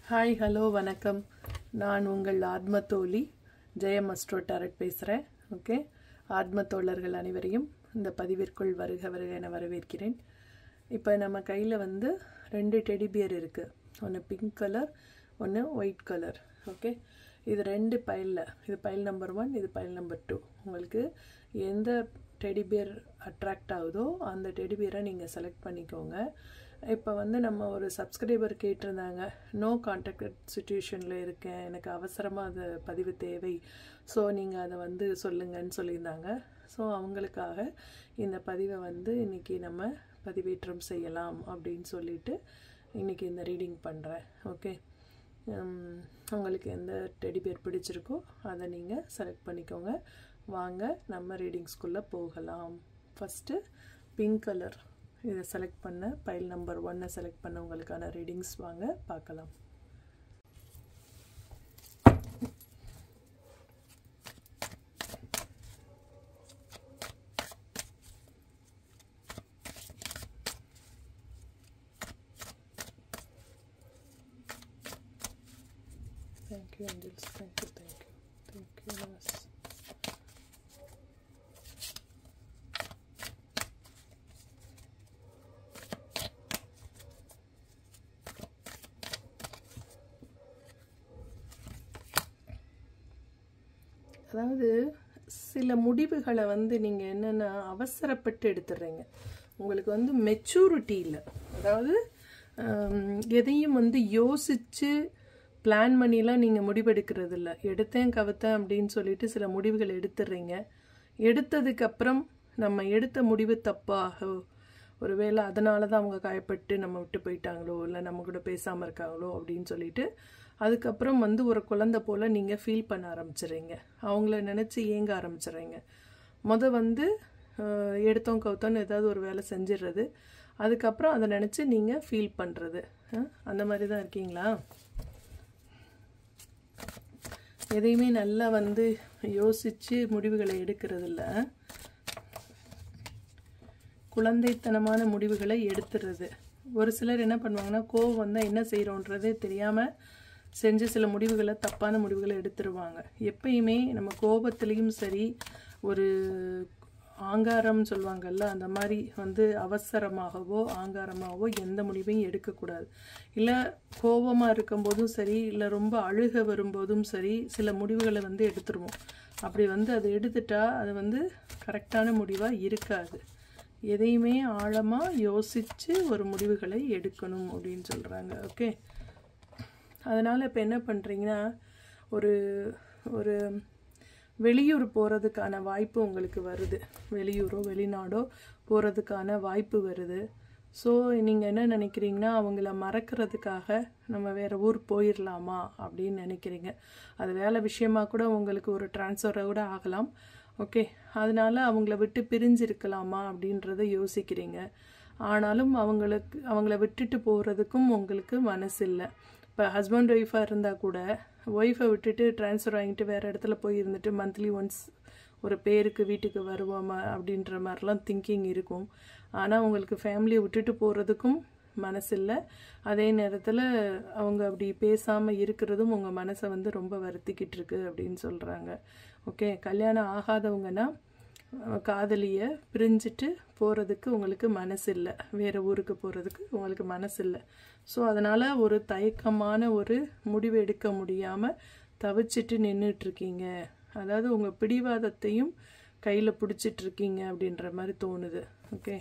Hi hello வணக்கம். நான் உங்கள் ஆத்மத்தோழி ஜெயம் அஸ்ட்ரோ டாரட் பேசுகிறேன். ஓகே, ஆத்மத்தோழர்கள் அனைவரையும் இந்த பதிவிற்குள் வருக வருக என வரவேற்கிறேன். இப்போ நம்ம கையில் வந்து 2 டெடி பியர் இருக்குது. ஒன்று பிங்க் கலர், ஒன்று ஒயிட் கலர். ஓகே, இது 2 பைலில், இது பைல் நம்பர் 1, இது பைல் நம்பர் 2. உங்களுக்கு எந்த டெடி பியர் அட்ராக்ட் ஆகுதோ அந்த டெடி பியரை நீங்கள் செலக்ட் பண்ணிக்கோங்க. இப்போ வந்து நம்ம ஒரு சப்ஸ்கிரைபர் கேட்டிருந்தாங்க, நோ கான்டாக்ட் சிச்சுவேஷனில் இருக்கேன், எனக்கு அவசரமாக அது பதிவு தேவை, ஸோ நீங்கள் அதை வந்து சொல்லுங்கன்னு சொல்லியிருந்தாங்க. ஸோ அவங்களுக்காக இந்த பதிவை வந்து இன்றைக்கி நம்ம பதிவேற்றம் செய்யலாம் அப்படின்னு சொல்லிட்டு இன்றைக்கி இந்த ரீடிங் பண்ணுறேன். ஓகே, உங்களுக்கு எந்த டெடி பியர் பிடிச்சிருக்கோ அதை நீங்கள் செலக்ட் பண்ணிக்கோங்க. வாங்க நம்ம ரீடிங்ஸ்குள்ளே போகலாம். ஃபஸ்ட்டு பிங்க் கலர் இதை செலக்ட் பண்ண, பைல் நம்பர் 1 செலக்ட் பண்ண உங்களுக்கான ரீடிங்ஸ் வாங்க பார்க்கலாம். Thank you angels, thank you, thank you, thank you universe. அதாவது சில முடிவுகளை வந்து நீங்கள் என்னென்னா அவசரப்பட்டு எடுத்துடுறீங்க. உங்களுக்கு வந்து மெச்சூரிட்டி இல்லை. அதாவது எதையும் வந்து யோசித்து பிளான் பண்ணிலாம் நீங்கள் முடிவெடுக்கிறது இல்லை. எடுத்தேன் கவுத்தேன் அப்படின்னு சொல்லிட்டு சில முடிவுகள் எடுத்துடுறீங்க. எடுத்ததுக்கப்புறம் நம்ம எடுத்த முடிவு தப்பாக, ஒருவேளை அதனால தான் அவங்க காயப்பட்டு நம்ம விட்டு போயிட்டாங்களோ, இல்லை நம்ம கூட பேசாமல் இருக்காங்களோ அப்படின்னு சொல்லிட்டு அதுக்கப்புறம் வந்து ஒரு குழந்தை போல் நீங்கள் ஃபீல் பண்ண ஆரம்பிச்சிடுறீங்க. அவங்கள நினச்சி ஏங்க ஆரம்பிச்சிடுறீங்க. வந்து எடுத்தோம் கவுத்தோன்னு ஏதாவது ஒரு வேலை செஞ்சிடுறது, அதுக்கப்புறம் அதை நினச்சி நீங்கள் ஃபீல் பண்ணுறது. அந்த மாதிரி தான் இருக்கீங்களா? எதையுமே நல்லா வந்து யோசித்து முடிவுகளை எடுக்கிறதில்ல, குழந்தைத்தனமான முடிவுகளை எடுத்துடுறது. ஒரு சிலர் என்ன பண்ணுவாங்கன்னா, கோவம் வந்தால் என்ன செய்கிறோன்றதே தெரியாமல் செஞ்சு சில முடிவுகளை, தப்பான முடிவுகளை எடுத்துருவாங்க. எப்பயுமே நம்ம கோபத்துலேயும் சரி, ஒரு ஆங்காரம் சொல்லுவாங்கல்ல, அந்த மாதிரி வந்து அவசரமாகவோ ஆங்காரமாகவோ எந்த முடிவையும் எடுக்கக்கூடாது. இல்லை கோபமாக இருக்கும்போதும் சரி, இல்லை ரொம்ப அழுக வரும்போதும் சரி, சில முடிவுகளை வந்து எடுத்துருவோம். அப்படி வந்து அதை எடுத்துட்டா அது வந்து கரெக்டான முடிவாக இருக்காது. எதையுமே ஆழமாக யோசித்து ஒரு முடிவுகளை எடுக்கணும் அப்படின்னு சொல்கிறாங்க. ஓகே, அதனால் இப்போ என்ன பண்ணுறீங்கன்னா, ஒரு ஒரு வெளியூர் போகிறதுக்கான வாய்ப்பு உங்களுக்கு வருது. வெளியூரோ வெளிநாடோ போகிறதுக்கான வாய்ப்பு வருது. ஸோ நீங்கள் என்ன நினைக்கிறீங்கன்னா, அவங்கள மறக்கிறதுக்காக நம்ம வேறு ஊர் போயிடலாமா அப்படின்னு நினைக்கிறீங்க. அது வேலை விஷயமாக கூட உங்களுக்கு ஒரு ட்ரான்ஸ்ஃபராக கூட ஆகலாம். ஓகே, அதனால் அவங்கள விட்டு பிரிஞ்சிருக்கலாமா அப்படின்றத யோசிக்கிறீங்க. ஆனாலும் அவங்கள விட்டுட்டு போகிறதுக்கும் உங்களுக்கு மனசு இல்லை. இப்போ ஹஸ்பண்ட் ஒய்ஃபாக இருந்தால் கூட, ஒய்ஃபை விட்டுட்டு ட்ரான்ஸ்ஃபர் வாங்கிட்டு வேறு இடத்துல போய் இருந்துட்டு மந்த்லி ஒன்ஸ் ஒரு பேருக்கு வீட்டுக்கு வருவோமா அப்படின்ற மாதிரிலாம் திங்கிங் இருக்கும். ஆனால் உங்களுக்கு ஃபேமிலியை விட்டுட்டு போகிறதுக்கும் மனசு இல்லை. அதே நேரத்தில் அவங்க அப்படி பேசாமல் இருக்கிறதும் உங்கள் மனசை வந்து ரொம்ப வருத்திக்கிட்டு இருக்கு அப்படின்னு சொல்கிறாங்க. ஓகே, கல்யாணம் ஆகாதவங்கன்னா காதலியை பிரிஞ்சுட்டு போகிறதுக்கு உங்களுக்கு மனசு இல்லை, வேறு ஊருக்கு போகிறதுக்கு உங்களுக்கு மனசு இல்லை. ஸோ அதனால் ஒரு தயக்கமான ஒரு முடிவு எடுக்க முடியாமல் தவிச்சிட்டு நின்றுட்டுருக்கீங்க. அதாவது உங்கள் பிடிவாதத்தையும் கையில் பிடிச்சிட்ருக்கீங்க அப்படின்ற மாதிரி தோணுது. ஓகே,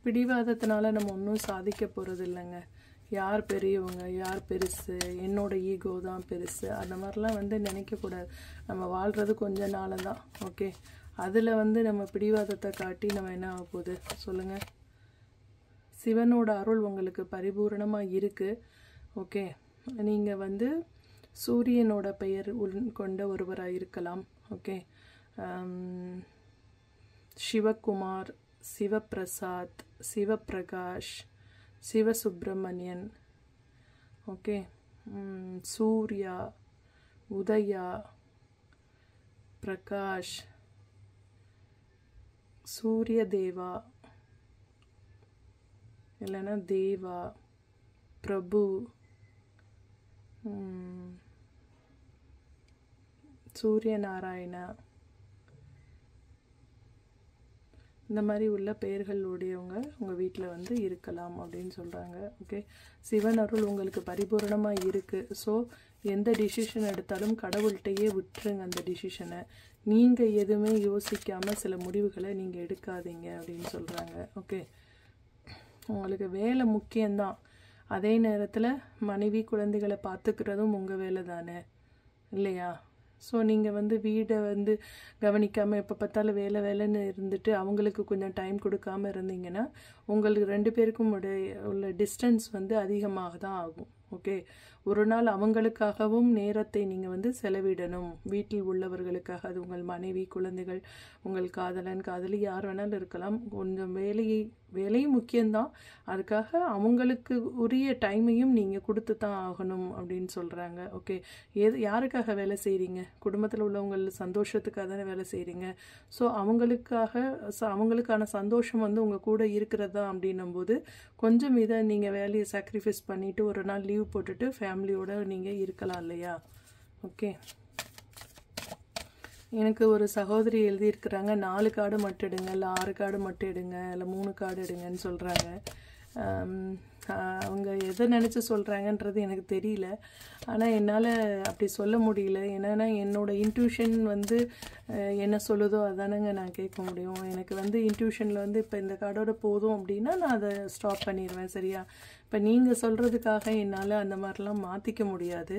பிடிவாதத்தினால நம்ம ஒன்றும் சாதிக்க போகிறது இல்லைங்க. யார் பெரியவங்க, யார் பெருசு, என்னோட ஈகோ தான் பெருசு, அந்த மாதிரிலாம் வந்து நினைக்கக்கூடாது. நம்ம வாழ்கிறது கொஞ்ச நாள் தான். ஓகே, அதில் வந்து நம்ம பிடிவாதத்தை காட்டி நம்ம என்ன ஆக போகுது சொல்லுங்கள்? சிவனோட அருள் உங்களுக்கு பரிபூரணமாக இருக்குது. ஓகே, நீங்கள் வந்து சூரியனோட பெயர் கொண்ட ஒருவராக இருக்கலாம். ஓகே, சிவகுமார், சிவபிரசாத், சிவபிரகாஷ், சிவசுப்ரமணியன், ஓகே, சூர்யா, உதயா, பிரகாஷ், சூரிய தேவா இல்லைன்னா தேவா, பிரபு, சூரிய நாராயணா, இந்த மாதிரி உள்ள பெயர்கள் உடையவங்க உங்கள் வீட்டில் வந்து இருக்கலாம் அப்படின்னு சொல்கிறாங்க. ஓகே, சிவன் அருள் உங்களுக்கு பரிபூர்ணமாக இருக்குது. ஸோ எந்த டிசிஷன் எடுத்தாலும் கடவுள்கிட்டையே விட்டுருங்க அந்த டிசிஷனை. நீங்கள் எதுவுமே யோசிக்காமல் சில முடிவுகளை நீங்கள் எடுக்காதீங்க அப்படின்னு சொல்கிறாங்க. ஓகே, உங்களுக்கு வேலை முக்கியம்தான், அதே நேரத்தில் மனைவி குழந்தைகளை பார்த்துக்கிறதும் உங்கள் வேலை தானே இல்லையா? ஸோ நீங்கள் வந்து வீடை வந்து கவனிக்காமல் எப்போ பார்த்தாலும் வேலை வேலைன்னு இருந்துட்டு அவங்களுக்கு கொஞ்சம் டைம் கொடுக்காமல் இருந்தீங்கன்னா உங்களுக்கு 2 பேருக்கும் உள்ள டிஸ்டன்ஸ் வந்து அதிகமாக தான் ஆகும். ஓகே, ஒரு நாள் அவங்களுக்காகவும் நேரத்தை நீங்கள் வந்து செலவிடணும். வீட்டில் உள்ளவர்களுக்காக, அது உங்கள் மனைவி, குழந்தைகள், உங்கள் காதலன், காதலி, யார் வேணாலும் இருக்கலாம். கொஞ்சம் வேலையும் முக்கியம்தான், அதுக்காக அவங்களுக்கு உரிய டைமையும் நீங்கள் கொடுத்து தான் ஆகணும் அப்படின்னு சொல்கிறாங்க. ஓகே, யாருக்காக வேலை செய்கிறீங்க? குடும்பத்தில் உள்ளவங்கள் சந்தோஷத்துக்காக தானே வேலை செய்கிறீங்க. ஸோ அவங்களுக்கான சந்தோஷம் வந்து உங்கள் கூட இருக்கிறதா அப்படின்னும் போது கொஞ்சம் இதை நீங்கள் வேலையை சாக்ரிஃபைஸ் பண்ணிவிட்டு ஒரு நாள் லீவ் போட்டுட்டு ஃபேமிலியோடு நீங்கள் இருக்கலாம் இல்லையா? ஓகே, எனக்கு ஒரு சகோதரி எழுதியிருக்கிறாங்க, 4 கார்டு மட்டும் எடுங்க, இல்லை 6 கார்டு மட்டும் எடுங்க, இல்லை 3 கார்டு எடுங்கன்னு சொல்கிறாங்க. அவங்க எதை நினச்சி சொல்கிறாங்கன்றது எனக்கு தெரியல. ஆனால் என்னால் அப்படி சொல்ல முடியல. என்னென்னா என்னோடய இன்ட்யூஷன் வந்து என்ன சொல்லுதோ அதானங்க நான் கேட்க முடியும். எனக்கு வந்து இன்ட்யூஷனில் வந்து இப்போ இந்த கார்டோட போதும் அப்படின்னா நான் அதை ஸ்டாப் பண்ணிடுவேன். சரியா? இப்போ நீங்கள் சொல்கிறதுக்காக என்னால் அந்த மாதிரிலாம் மாற்றிக்க முடியாது.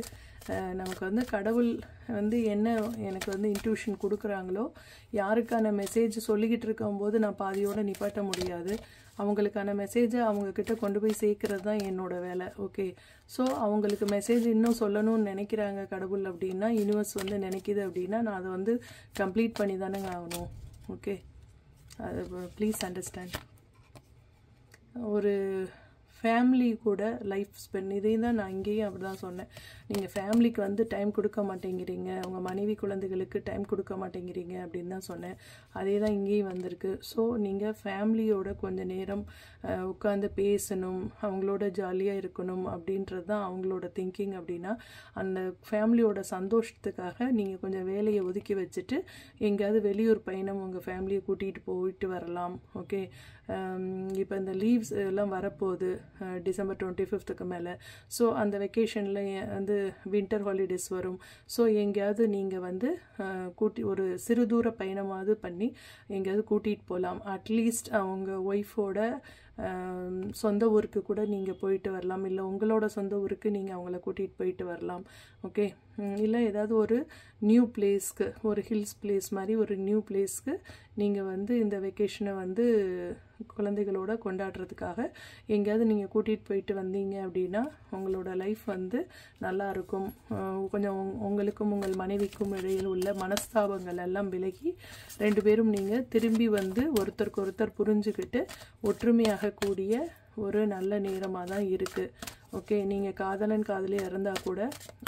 நமக்கு வந்து கடவுள் வந்து என்ன எனக்கு வந்து இன்ட்யூஷன் கொடுக்குறாங்களோ, யாருக்கான மெசேஜ் சொல்லிக்கிட்டு இருக்கும்போது நான் பாதியோடு நிப்பாட்ட முடியாது. அவங்களுக்கான மெசேஜை அவங்கக்கிட்ட கொண்டு போய் சேர்க்கறது தான் என்னோடய வேலை. ஓகே, ஸோ அவங்களுக்கு மெசேஜ் இன்னும் சொல்லணும்னு நினைக்கிறாங்க கடவுள் அப்படின்னா, யூனிவர்ஸ் வந்து நினைக்கிது அப்படின்னா நான் அதை வந்து கம்ப்ளீட் பண்ணி தானேங்க ஆகணும். ஓகே, அது ப்ளீஸ் அண்டர்ஸ்டாண்ட். ஒரு ஃபேமிலி கூட லைஃப் ஸ்பெண்ட், இதையும் தான் நான் இங்கேயும் அப்படி தான் சொன்னேன். நீங்கள் ஃபேமிலிக்கு வந்து டைம் கொடுக்க மாட்டேங்கிறீங்க, உங்கள் மனைவி குழந்தைகளுக்கு டைம் கொடுக்க மாட்டேங்கிறீங்க அப்படின்னு தான் சொன்னேன். அதே தான் இங்கேயும் வந்திருக்கு. ஸோ நீங்கள் ஃபேமிலியோட கொஞ்சம் நேரம் உட்காந்து பேசணும், அவங்களோட ஜாலியாக இருக்கணும் அப்படின்றது தான் அவங்களோட திங்கிங். அப்படின்னா அந்த ஃபேமிலியோட சந்தோஷத்துக்காக நீங்கள் கொஞ்சம் வேலையை ஒதுக்கி வச்சுட்டு எங்கேயாவது வெளியூர் பயணம் உங்கள் ஃபேமிலியை கூட்டிகிட்டு போயிட்டு வரலாம். ஓகே, இப்போ இந்த லீவ்ஸ் எல்லாம் வரப்போகுது டிசம்பர் 25க்கு மேலே. ஸோ அந்த வெக்கேஷனில் வந்து வின்டர் ஹாலிடேஸ் வரும். ஸோ எங்கேயாவது நீங்கள் வந்து ஒரு சிறு தூர பயணமாவது பண்ணி எங்கேயாவது கூட்டிகிட்டு போகலாம். அட்லீஸ்ட் அவங்க ஒய்ஃபோட சொந்த ஊருக்கு கூட நீங்கள் போயிட்டு வரலாம், இல்லை உங்களோட சொந்த ஊருக்கு நீங்கள் அவங்கள கூட்டிகிட்டு போயிட்டு வரலாம். ஓகே, இல்லை ஏதாவது ஒரு நியூ பிளேஸ்க்கு, ஒரு ஹில்ஸ் பிளேஸ் மாதிரி ஒரு நியூ பிளேஸ்க்கு நீங்கள் வந்து இந்த வெக்கேஷனை வந்து குழந்தைகளோட கொண்டாடுறதுக்காக எங்கேயாவது நீங்கள் கூட்டிகிட்டு போயிட்டு வந்தீங்க அப்படின்னா உங்களோட லைஃப் வந்து நல்லாயிருக்கும். கொஞ்சம் உங்களுக்கும் உங்கள் மனைவிக்கும் இடையில் உள்ள மனஸ்தாபங்கள் எல்லாம் விலகி 2 பேரும் நீங்கள் திரும்பி வந்து ஒருத்தருக்கு ஒருத்தர் புரிஞ்சுக்கிட்டு ஒற்றுமையாக கூடிய ஒரு நல்ல நேரமாக தான் இருக்குது. ஓகே, நீங்கள் காதலன் காதலியாக இருந்தால் கூட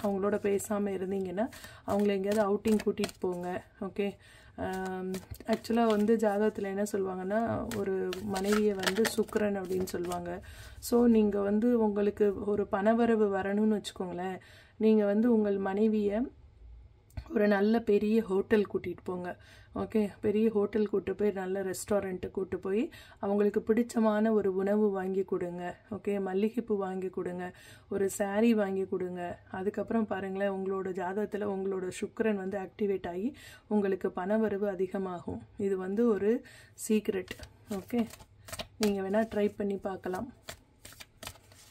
அவங்களோட பேசாமல் இருந்தீங்கன்னா அவங்கள எங்கேயாவது அவுட்டிங் கூட்டிகிட்டு போங்க. ஓகே, ஆக்சுவலாக வந்து ஜாதகத்தில் என்ன சொல்லுவாங்கன்னா, ஒரு மனைவியை வந்து சுக்கிரன் அப்படின்னு சொல்லுவாங்க. ஸோ நீங்கள் வந்து உங்களுக்கு ஒரு பணவரவு வரணும்னு வச்சுக்கோங்களேன், நீங்கள் வந்து உங்கள் மனைவியை ஒரு நல்ல பெரிய ஹோட்டல் கூட்டிகிட்டு போங்க. ஓகே, பெரிய ஹோட்டல் கூட்டு போய் நல்ல ரெஸ்டாரண்ட்டு கூட்டு போய் அவங்களுக்கு பிடிச்சமான ஒரு உணவு வாங்கி கொடுங்க. ஓகே, மல்லிகைப்பூ வாங்கி கொடுங்க, ஒரு saree வாங்கி கொடுங்க. அதுக்கப்புறம் பாருங்களேன், உங்களோட ஜாதகத்தில் உங்களோட சுக்கிரன் வந்து ஆக்டிவேட் ஆகி உங்களுக்கு பணவரவு அதிகமாகும். இது வந்து ஒரு சீக்ரெட். ஓகே, நீங்கள் வேணால் ட்ரை பண்ணி பார்க்கலாம்.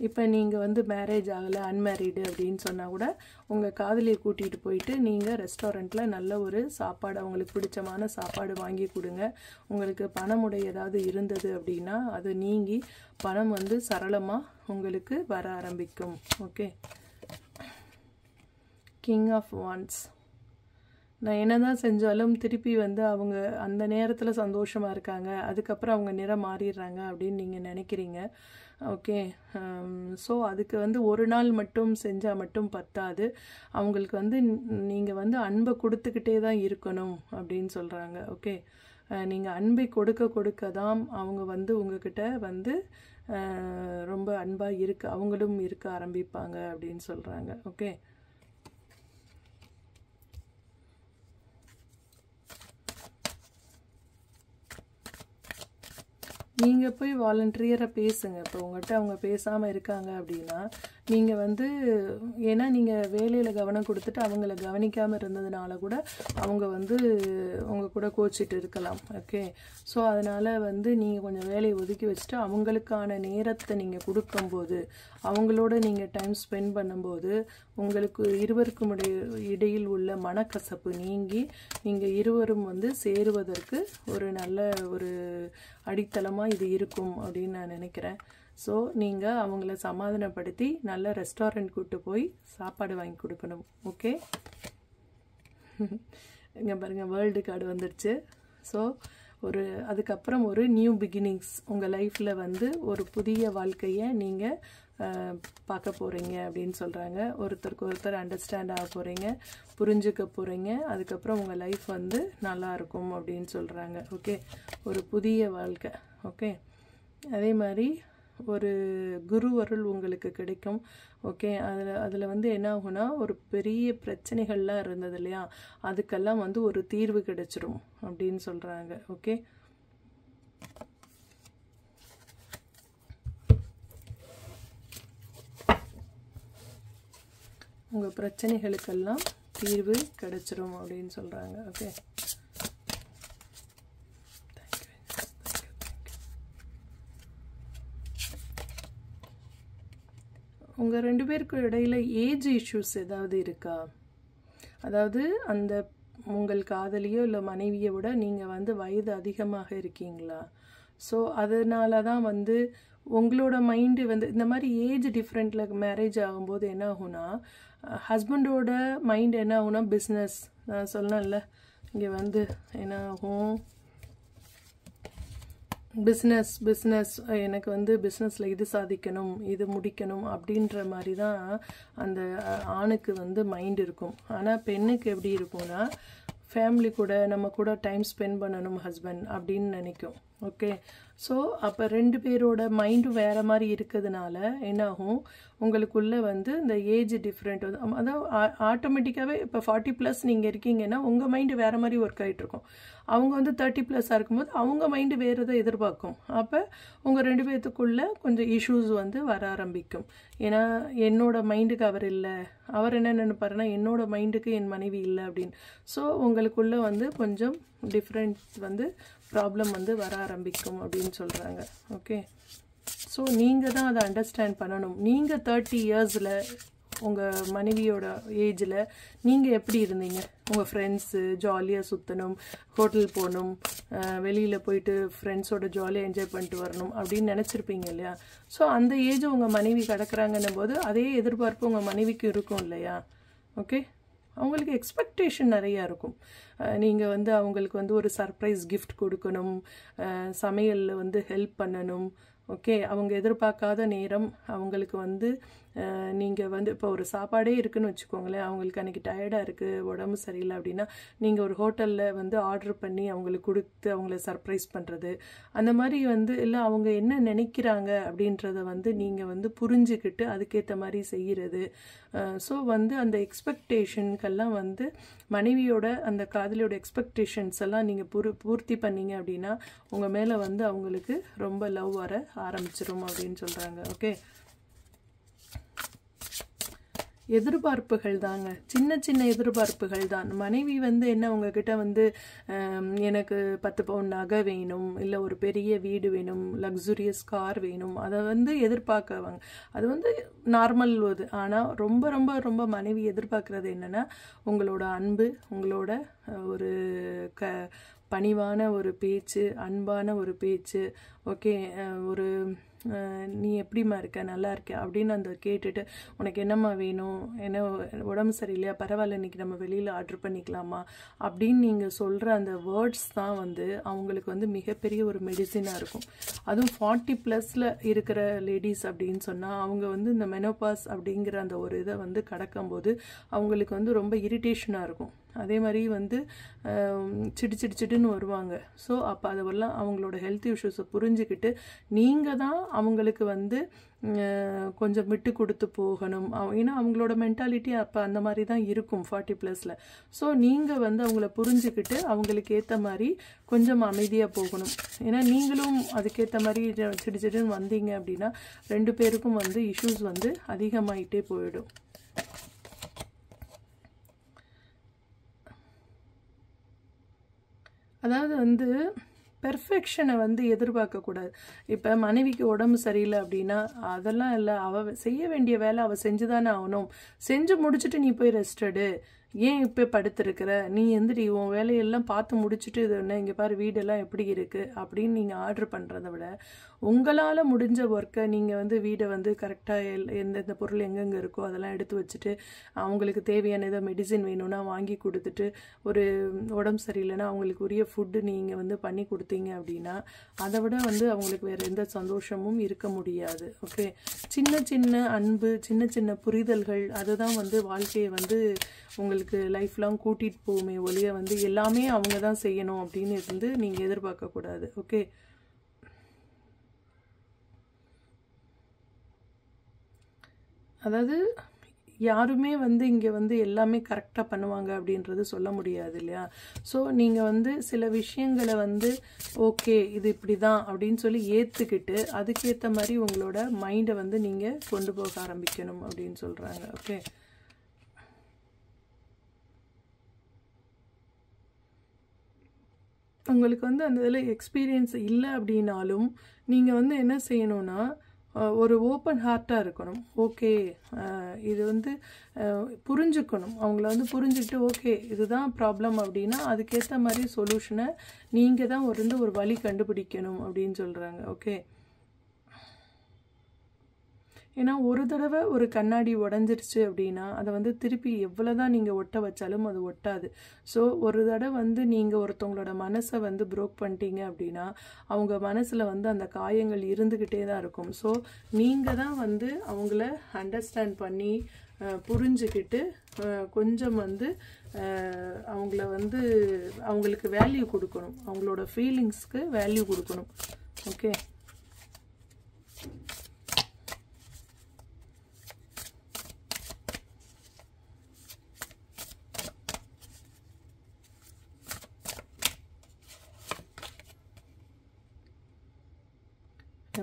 இப்போ நீங்கள் வந்து மேரேஜ் ஆகலை, அன்மேரீடு அப்படின்னு சொன்னால் கூட உங்கள் காதலியை கூட்டிகிட்டு போயிட்டு நீங்கள் ரெஸ்டாரண்ட்டில் நல்ல ஒரு சாப்பாடு, அவங்களுக்கு பிடிச்சமான சாப்பாடு வாங்கி கொடுங்க. உங்களுக்கு பணமுடைய ஏதாவது இருந்தது அப்படின்னா அது நீங்கி பணம் வந்து சரளமாக உங்களுக்கு வர ஆரம்பிக்கும். Okay, king of wands. நான் என்ன தான் செஞ்சாலும் திருப்பி வந்து அவங்க அந்த நேரத்தில் சந்தோஷமாக இருக்காங்க, அதுக்கப்புறம் அவங்க நிறம் மாறிடுறாங்க அப்படின்னு நீங்கள் நினைக்கிறீங்க. ஓகே, ஸோ அதுக்கு வந்து ஒரு நாள் மட்டும் செஞ்சால் மட்டும் பத்தாது. அவங்களுக்கு வந்து நீங்கள் வந்து அன்பை கொடுத்துக்கிட்டே தான் இருக்கணும் அப்படின்னு சொல்கிறாங்க. ஓகே, நீங்கள் அன்பை கொடுக்க தான் அவங்க வந்து உங்ககிட்ட வந்து ரொம்ப அன்பாக அவங்களும் இருக்க ஆரம்பிப்பாங்க அப்படின்னு சொல்கிறாங்க. ஓகே, நீங்கள் போய் வாலண்டியராக பேசுங்க. இப்போ உங்கள்கிட்ட அவங்க பேசாமல் இருக்காங்க அப்படின்னா நீங்கள் வந்து, ஏன்னா நீங்கள் வேலையில் கவனம் கொடுத்துட்டு அவங்கள கவனிக்காமல் இருந்ததுனால கூட அவங்க வந்து உங்கள் கூட கோச்சிட்டு இருக்கலாம். ஓகே, ஸோ அதனால் வந்து நீங்கள் கொஞ்சம் வேலையை ஒதுக்கி வச்சுட்டு அவங்களுக்கான நேரத்தை நீங்கள் கொடுக்கும்போது, அவங்களோட நீங்கள் டைம் ஸ்பெண்ட் பண்ணும்போது உங்களுக்கு இருவருக்கும் இடையில் உள்ள மனக்கசப்பு நீங்கி நீங்கள் இருவரும் வந்து சேருவதற்கு ஒரு நல்ல ஒரு அடித்தளமாக இது இருக்கும் அப்படின்னு நான் நினைக்கிறேன். ஸோ நீங்கள் அவங்கள சமாதானப்படுத்தி நல்ல ரெஸ்டாரண்ட் கூப்பிட்டு போய் சாப்பாடு வாங்கி கொடுக்கணும். ஓகே, இங்கே பாருங்கள் வேர்ல்டு கார்டு வந்துடுச்சு. ஸோ அதுக்கப்புறம் ஒரு நியூ பிகினிங்ஸ் உங்கள் லைஃப்பில் வந்து ஒரு புதிய வாழ்க்கையை நீங்கள் பார்க்க போகிறீங்க அப்படின்னு சொல்கிறாங்க. ஒருத்தருக்கு ஒருத்தர் அண்டர்ஸ்டாண்ட் ஆக போகிறீங்க, புரிஞ்சுக்க போகிறீங்க. அதுக்கப்புறம் உங்கள் லைஃப் வந்து நல்லாயிருக்கும் அப்படின்னு சொல்கிறாங்க. ஓகே, ஒரு புதிய வாழ்க்கை. ஓகே, அதே மாதிரி ஒரு குரு அருள் உங்களுக்கு கிடைக்கும். ஓகே, அதில் வந்து என்ன ஆகும்னா, ஒரு பெரிய பிரச்சனைகள்லாம் இருந்தது இல்லையா, அதுக்கெல்லாம் வந்து ஒரு தீர்வு கிடைச்சிரும் அப்படின்னு சொல்கிறாங்க. ஓகே, உங்கள் பிரச்சனைகளுக்கெல்லாம் தீர்வு கிடைச்சிரும் அப்படின்னு சொல்கிறாங்க. ஓகே, உங்கள் 2 பேருக்கு இடையில் ஏஜ் இஷ்யூஸ் ஏதாவது இருக்கா? அதாவது அந்த உங்கள் காதலியோ இல்லை மனைவியை விட நீங்கள் வந்து வயது அதிகமாக இருக்கீங்களா? ஸோ அதனால தான் வந்து உங்களோட மைண்டு வந்து இந்த மாதிரி ஏஜ் டிஃப்ரெண்ட்டில் மேரேஜ் ஆகும்போது என்ன ஆகும்னா, ஹஸ்பண்டோட மைண்ட் என்ன ஆகும்னா பிஸ்னஸ், நான் சொன்னேன்ல இங்கே வந்து என்ன ஆகும், பிஸ்னஸ் எனக்கு வந்து பிஸ்னஸில் இது சாதிக்கணும், இது முடிக்கணும் அப்படின்ற மாதிரி தான் அந்த ஆணுக்கு வந்து மைண்ட் இருக்கும். ஆனால் பெண்ணுக்கு எப்படி இருக்கும்னா, ஃபேமிலி கூட நம்ம கூட டைம் ஸ்பெண்ட் பண்ணணும் ஹஸ்பண்ட் அப்படின்னு நினைக்கும். ஓகே, ஸோ அப்போ 2 பேரோட மைண்டும் வேறு மாதிரி இருக்கிறதுனால என்னாகும், உங்களுக்குள்ளே வந்து இந்த ஏஜ் டிஃப்ரெண்ட் வந்து அதாவது ஆட்டோமேட்டிக்காகவே இப்போ 40+ நீங்கள் இருக்கீங்கன்னா உங்கள் மைண்டு வேறு மாதிரி ஒர்க் ஆகிட்ருக்கும். அவங்க வந்து 30+ இருக்கும்போது அவங்க மைண்டு வேறு எதை எதிர்பார்க்கும். அப்போ உங்கள் 2 பேர்த்துக்குள்ளே கொஞ்சம் இஷ்யூஸ் வந்து வர ஆரம்பிக்கும். ஏன்னா என்னோட மைண்டுக்கு அவர் இல்லை, அவர் என்ன நினைப்பாருன்னா என்னோட மைண்டுக்கு என் மனைவி இல்லை அப்படின்னு. ஸோ உங்களுக்குள்ளே வந்து கொஞ்சம் டிஃப்ரெண்ட் வந்து ப்ராப்ளம் வந்து வர ஆரம்பிக்கும் அப்படின்னு சொல்கிறாங்க. ஓகே, ஸோ நீங்கள் தான் அதை அண்டர்ஸ்டாண்ட் பண்ணணும். நீங்கள் 30 இயர்ஸில் உங்கள் மனைவியோட ஏஜில் நீங்கள் எப்படி இருந்தீங்க? உங்கள் ஃப்ரெண்ட்ஸு ஜாலியாக சுற்றணும், ஹோட்டல் போகணும், வெளியில் போயிட்டு ஃப்ரெண்ட்ஸோட ஜாலியாக என்ஜாய் பண்ணிட்டு வரணும் அப்படின்னு நினச்சிருப்பீங்க இல்லையா? ஸோ அந்த ஏஜ் உங்கள் மனைவி கிடக்குறாங்கன்னும் போது அதே எதிர்பார்ப்பு உங்கள் மனைவிக்கு இருக்கும் இல்லையா? ஓகே, அவங்களுக்கு எக்ஸ்பெக்டேஷன் நிறையா இருக்கும். நீங்கள் வந்து அவங்களுக்கு வந்து ஒரு சர்ப்ரைஸ் கிஃப்ட் கொடுக்கணும், சமையலில் வந்து ஹெல்ப் பண்ணணும். ஓகே, அவங்க எதிர்பார்க்காத நேரம் அவங்களுக்கு வந்து நீங்கள் வந்து இப்போ ஒரு சாப்பாடே இருக்குதுன்னு வச்சுக்கோங்களேன், அவங்களுக்கு அன்றைக்கி டயர்டாக இருக்குது, உடம்பு சரியில்லை அப்படின்னா நீங்கள் ஒரு ஹோட்டலில் வந்து ஆர்டர் பண்ணி அவங்களுக்கு கொடுத்து அவங்கள சர்ப்ரைஸ் பண்ணுறது, அந்த மாதிரி வந்து இல்லை அவங்க என்ன நினைக்கிறாங்க அப்படின்றத வந்து நீங்கள் வந்து புரிஞ்சுக்கிட்டு அதுக்கேற்ற மாதிரி செய்கிறது. ஸோ வந்து அந்த எக்ஸ்பெக்டேஷனுக்கெல்லாம் வந்து மனைவியோட அந்த காதலியோட எக்ஸ்பெக்டேஷன்ஸ் எல்லாம் நீங்கள் பூர்த்தி பண்ணீங்க அப்படின்னா உங்கள் மேலே வந்து அவங்களுக்கு ரொம்ப லவ் வர ஆரம்பிச்சிரும் அப்படின்னு சொல்கிறாங்க. ஓகே, எதிர்பார்ப்புகள் தாங்க, சின்ன சின்ன எதிர்பார்ப்புகள் தான். மனைவி வந்து என்ன உங்ககிட்ட வந்து எனக்கு 10 பவுன் நகை வேணும், இல்லை ஒரு பெரிய வீடு வேணும், லக்ஸுரியஸ் கார் வேணும், அதை வந்து எதிர்பார்க்குவாங்க. அது வந்து நார்மல் இது. ஆனால் ரொம்ப ரொம்ப ரொம்ப மனைவி எதிர்பார்க்குறது என்னென்னா உங்களோட அன்பு, உங்களோட ஒரு பணிவான ஒரு பேச்சு, அன்பான ஒரு பேச்சு. ஓகே, ஒரு நீ எப்படிம்மா இருக்க, நல்லா இருக்க அப்படின்னு அந்த கேட்டுட்டு உனக்கு என்னம்மா வேணும், என்ன உடம்பு சரியில்லையா, பரவாயில்ல இன்றைக்கி நம்ம வெளியில் ஆர்டர் பண்ணிக்கலாமா அப்படின்னு நீங்கள் சொல்கிற அந்த வேர்ட்ஸ் தான் வந்து அவங்களுக்கு வந்து மிகப்பெரிய ஒரு மெடிசினாக இருக்கும். அதுவும் 40+ இருக்கிற லேடிஸ் அப்படின்னு சொன்னால் அவங்க வந்து இந்த மெனோபாஸ் அப்படிங்கிற அந்த ஒரு இதை வந்து கடக்கும்போது அவங்களுக்கு வந்து ரொம்ப இரிட்டேஷனாக இருக்கும். அதே மாதிரி வந்து சிடுன்னு வருவாங்க. ஸோ அப்போ அதெல்லாம் அவங்களோட ஹெல்த் இஷ்யூஸை புரிஞ்சுக்கிட்டு நீங்கள் தான் அவங்களுக்கு வந்து கொஞ்சம் விட்டு கொடுத்து போகணும். ஏன்னா அவங்களோட மென்டாலிட்டி அப்போ அந்த மாதிரி தான் இருக்கும் 40+. ஸோ நீங்கள் வந்து அவங்கள புரிஞ்சுக்கிட்டு அவங்களுக்கு ஏற்ற மாதிரி கொஞ்சம் அமைதியாக போகணும். ஏன்னா நீங்களும் அதுக்கேற்ற மாதிரி சிடுன்னு வந்தீங்க அப்படின்னா 2 பேருக்கும் வந்து இஷ்யூஸ் வந்து அதிகமாகிட்டே போயிடும். அதாவது வந்து பெர்ஃபெக்ஷனை வந்து எதிர்பார்க்கக்கூடாது. இப்போ மனைவிக்கு உடம்பு சரியில்லை அப்படின்னா அதெல்லாம் இல்லை, அவள் செய்ய வேண்டிய வேலை அவள் செஞ்சு தானே ஆகணும். செஞ்சு முடிச்சுட்டு நீ போய் ரெஸ்ட் எடு, ஏன் இப்போ படுத்துருக்கிற, நீ எந்திரி, உன் வேலையெல்லாம் பார்த்து முடிச்சுட்டு இது என்ன இங்கே பாரு வீடெல்லாம் எப்படி இருக்குது அப்படின்னு நீங்கள் ஆர்டர் பண்ணுறத விட உங்களால் முடிஞ்ச ஒர்க்கை நீங்கள் வந்து வீடை வந்து கரெக்டாக எந்தெந்த பொருள் எங்கெங்கே இருக்கோ அதெல்லாம் எடுத்து வச்சுட்டு அவங்களுக்கு தேவையான ஏதோ மெடிசின் வேணும்னா வாங்கி கொடுத்துட்டு ஒரு உடம்பு சரியில்லைன்னா அவங்களுக்கு உரிய ஃபுட்டு நீங்கள் வந்து பண்ணி கொடுத்தீங்க அப்படின்னா அதை விட வந்து அவங்களுக்கு வேறு எந்த சந்தோஷமும் இருக்க முடியாது. ஓகே, சின்ன சின்ன அன்பு, சின்ன சின்ன புரிதல்கள் அதுதான் வந்து வாழ்க்கையை வந்து உங்களுக்கு லைஃப் லாங் கூட்டிகிட்டு போகுமே ஒழிய வந்து எல்லாமே அவங்க தான் செய்யணும் அப்படின்னு இருந்து நீங்கள் எதிர்பார்க்கக்கூடாது. ஓகே, அதாவது யாருமே வந்து இங்கே வந்து எல்லாமே கரெக்டாக பண்ணுவாங்க அப்படின்றது சொல்ல முடியாது இல்லையா. ஸோ நீங்கள் வந்து சில விஷயங்களை வந்து ஓகே இது இப்படி தான் அப்படின்னு சொல்லி ஏற்றுக்கிட்டு அதுக்கேற்ற மாதிரி உங்களோட மைண்டை வந்து நீங்கள் கொண்டு போக ஆரம்பிக்கணும் அப்படின்னு சொல்கிறாங்க. ஓகே, உங்களுக்கு வந்து அந்த இதில் எக்ஸ்பீரியன்ஸ் இல்லை அப்படின்னாலும் நீங்கள் வந்து என்ன செய்யணும்னா ஒரு ஓப்பன் ஹார்ட்டாக இருக்கணும். ஓகே, இது வந்து புரிஞ்சுக்கணும், அவங்கள வந்து புரிஞ்சுக்கிட்டு ஓகே இதுதான் ப்ராப்ளம் அப்படின்னா அதுக்கேற்ற மாதிரி சொல்யூஷனை நீங்கள் தான் ஒரு வழி கண்டுபிடிக்கணும் அப்படின்னு சொல்கிறாங்க. ஓகே, ஏன்னா ஒரு தடவை ஒரு கண்ணாடி உடஞ்சிருச்சு அப்படின்னா அதை வந்து திருப்பி எவ்வளோ தான் நீங்கள் ஒட்ட வச்சாலும் அது ஒட்டாது. ஸோ ஒரு தடவை வந்து நீங்கள் ஒருத்தவங்களோட மனசை வந்து ப்ரோக் பண்ணிட்டீங்க அப்படின்னா அவங்க மனசில் வந்து அந்த காயங்கள் இருந்துக்கிட்டே தான் இருக்கும். ஸோ நீங்கள் தான் வந்து அவங்கள அண்டர்ஸ்டாண்ட் பண்ணி புரிஞ்சுக்கிட்டு கொஞ்சம் வந்து அவங்கள வந்து அவங்களுக்கு வேல்யூ கொடுக்கணும், அவங்களோட ஃபீலிங்ஸ்க்கு வேல்யூ கொடுக்கணும். ஓகே,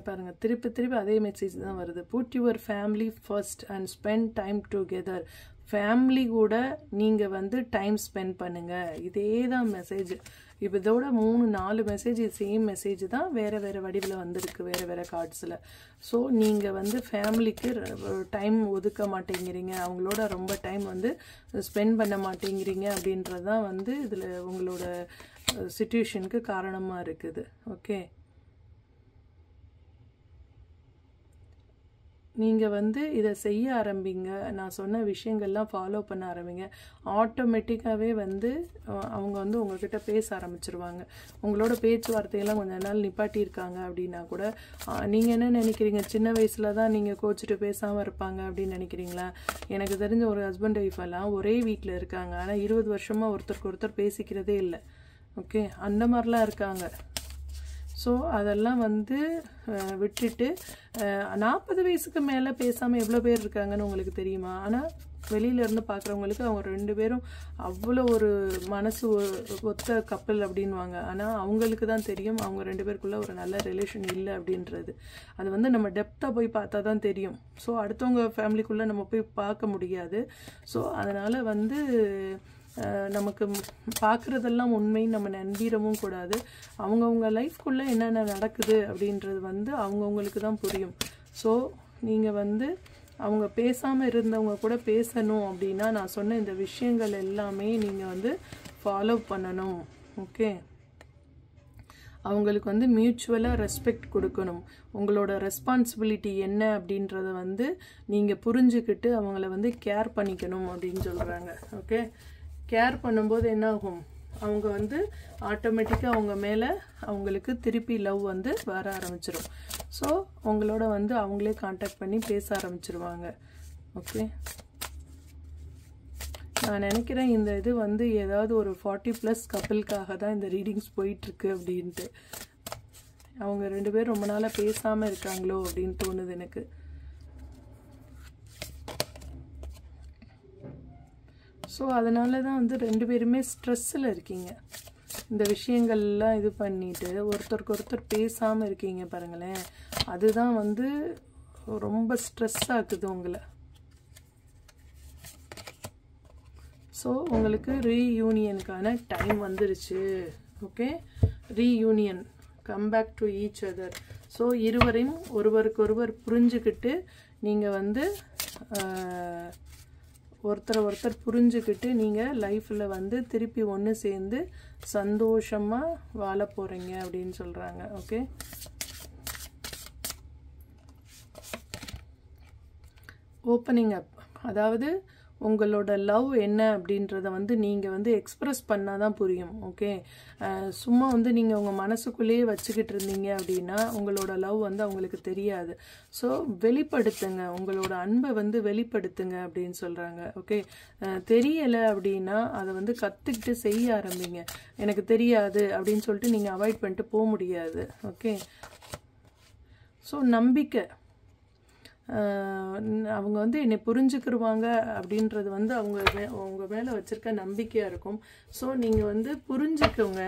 பாருங்க திருப்பி அதே மெசேஜ் தான் வருது. Put your family first and spend time together. Family கூட நீங்கள் வந்து டைம் ஸ்பெண்ட் பண்ணுங்கள். இதே தான் மெசேஜ். இப்போ இதோட 3-4 மெசேஜ் சேம் மெசேஜ் தான் வேறு வேறு வடிவில் வந்திருக்கு வேறு கார்ட்ஸில். ஸோ நீங்கள் வந்து ஃபேமிலிக்கு டைம் ஒதுக்க மாட்டேங்கிறீங்க, அவங்களோட ரொம்ப டைம் வந்து ஸ்பெண்ட் பண்ண மாட்டேங்கிறீங்க அப்படின்றது தான் வந்து இதில் உங்களோட சிச்சுவேஷனுக்கு காரணமாக இருக்குது. ஓகே, நீங்கள் வந்து இதை செய்ய ஆரம்பிங்க, நான் சொன்ன விஷயங்கள்லாம் ஃபாலோ பண்ண ஆரம்பிங்க. ஆட்டோமேட்டிக்காகவே வந்து அவங்க வந்து உங்கள்கிட்ட பேச ஆரம்பிச்சிருவாங்க. உங்களோட பேச்சுவார்த்தையெல்லாம் கொஞ்ச நாள் நிப்பாட்டியிருக்காங்க அப்படின்னா கூட நீங்கள் என்ன நினைக்கிறீங்க, சின்ன வயசில் தான் நீங்கள் கோச்சிட்டு பேசாமல் இருப்பாங்க அப்படின்னு நினைக்கிறீங்களா? எனக்கு தெரிஞ்ச ஒரு ஹஸ்பண்ட் ஒய்ஃப் எல்லாம் ஒரே வீட்டில் இருக்காங்க, ஆனால் 20 வருஷமாக ஒருத்தருக்கு ஒருத்தர் பேசிக்கிறதே இல்லை. ஓகே, அந்த மாதிரிலாம் இருக்காங்க. ஸோ அதெல்லாம் வந்து விட்டுட்டு 40 வயசுக்கு மேலே பேசாமல் எவ்வளோ பேர் இருக்காங்கன்னு உங்களுக்கு தெரியுமா? ஆனால் வெளியிலேருந்து பார்க்குறவங்களுக்கு அவங்க 2 பேரும் அவ்வளோ ஒரு மனசு ஒத்த கப்பல் அப்படின்வாங்க. ஆனால் அவங்களுக்கு தான் தெரியும் அவங்க 2 பேருக்குள்ளே ஒரு நல்ல ரிலேஷன் இல்லை அப்படின்றது. அது வந்து நம்ம டெப்த்தாக போய் பார்த்தா தான் தெரியும். ஸோ அடுத்தவங்க ஃபேமிலிக்குள்ளே நம்ம போய் பார்க்க முடியாது. ஸோ அதனால் வந்து நமக்கு பார்க்குறதெல்லாம் உண்மைன்னு நம்ம நம்பிடவும் கூடாது. அவங்கவுங்க லைஃப்குள்ளே என்னென்ன நடக்குது அப்படின்றது வந்து அவங்கவுங்களுக்கு தான் புரியும். ஸோ நீங்கள் வந்து அவங்க பேசாமல் இருந்தவங்க கூட பேசணும் அப்படின்னா நான் சொன்ன இந்த விஷயங்கள் எல்லாமே நீங்கள் வந்து ஃபாலோ பண்ணணும். ஓகே, அவங்களுக்கு வந்து மியூச்சுவலாக ரெஸ்பெக்ட் கொடுக்கணும். உங்களோட ரெஸ்பான்சிபிலிட்டி என்ன அப்படின்றத வந்து நீங்கள் புரிஞ்சுக்கிட்டு அவங்கள வந்து கேர் பண்ணிக்கணும் அப்படின்னு சொல்கிறாங்க. ஓகே, கேர் பண்ணும்போது என்ன ஆகும், அவங்க வந்து ஆட்டோமேட்டிக்காக அவங்க மேலே அவங்களுக்கு திருப்பி லவ் வந்து வர ஆரம்பிச்சிடும். ஸோ உங்களோட வந்து அவங்களே காண்டாக்ட் பண்ணி பேச ஆரம்பிச்சிருவாங்க. ஓகே, நான் நினைக்கிறேன் இந்த இது வந்து ஏதாவது ஒரு 40+ கப்பிள்காக தான் இந்த ரீடிங்ஸ் போயிட்டுருக்கு அப்படின்ட்டு. அவங்க 2 பேரும் ரொம்ப நாளாக பேசாமல் இருக்காங்களோ அப்படின்னு தோணுது எனக்கு. ஸோ அதனால தான் வந்து 2 பேருமே ஸ்ட்ரெஸ்ஸில் இருக்கீங்க. இந்த விஷயங்கள்லாம் இது பண்ணிட்டு ஒருத்தருக்கு ஒருத்தர் பேசாமல் இருக்கீங்க பாருங்களேன். அதுதான் வந்து ரொம்ப ஸ்ட்ரெஸ் ஆக்குது உங்களை. ஸோ உங்களுக்கு ரீயூனியனுக்கான டைம் வந்துருச்சு. Okay, reunion, come back to each other. So இருவரையும் ஒருவருக்கொருவர் புரிஞ்சுக்கிட்டு நீங்கள் வந்து ஒருத்தர் புரிஞ்சுக்கிட்டு நீங்கள் லைஃப்பில் வந்து திருப்பி ஒன்று சேர்ந்து சந்தோஷமாக வாழ போகிறீங்க அப்படின்னு சொல்கிறாங்க. ஓகே, ஓப்பனிங் அப், அதாவது உங்களோட லவ் என்ன அப்படின்றத வந்து நீங்கள் வந்து எக்ஸ்ப்ரெஸ் பண்ணால் தான் புரியும். ஓகே, சும்மா வந்து நீங்கள் உங்கள் மனசுக்குள்ளேயே வச்சுக்கிட்டு இருந்தீங்க அப்படின்னா உங்களோட லவ் வந்து அவங்களுக்கு தெரியாது. ஸோ வெளிப்படுத்துங்க, உங்களோட அன்பை வந்து வெளிப்படுத்துங்க அப்படின்னு சொல்கிறாங்க. ஓகே, தெரியலை அப்படின்னா அதை வந்து கற்றுக்கிட்டு செய்ய ஆரம்பிங்க. எனக்கு தெரியாது அப்படின்னு சொல்லிட்டு நீங்கள் அவாய்ட் பண்ணிட்டு போக முடியாது. ஓகே, ஸோ நம்பிக்கை, அவங்க வந்து என்னை புரிஞ்சுக்கிடுவாங்க அப்படின்றது வந்து அவங்க மேலே வச்சுருக்க நம்பிக்கையாக இருக்கும். ஸோ நீங்கள் வந்து புரிஞ்சுக்கோங்க.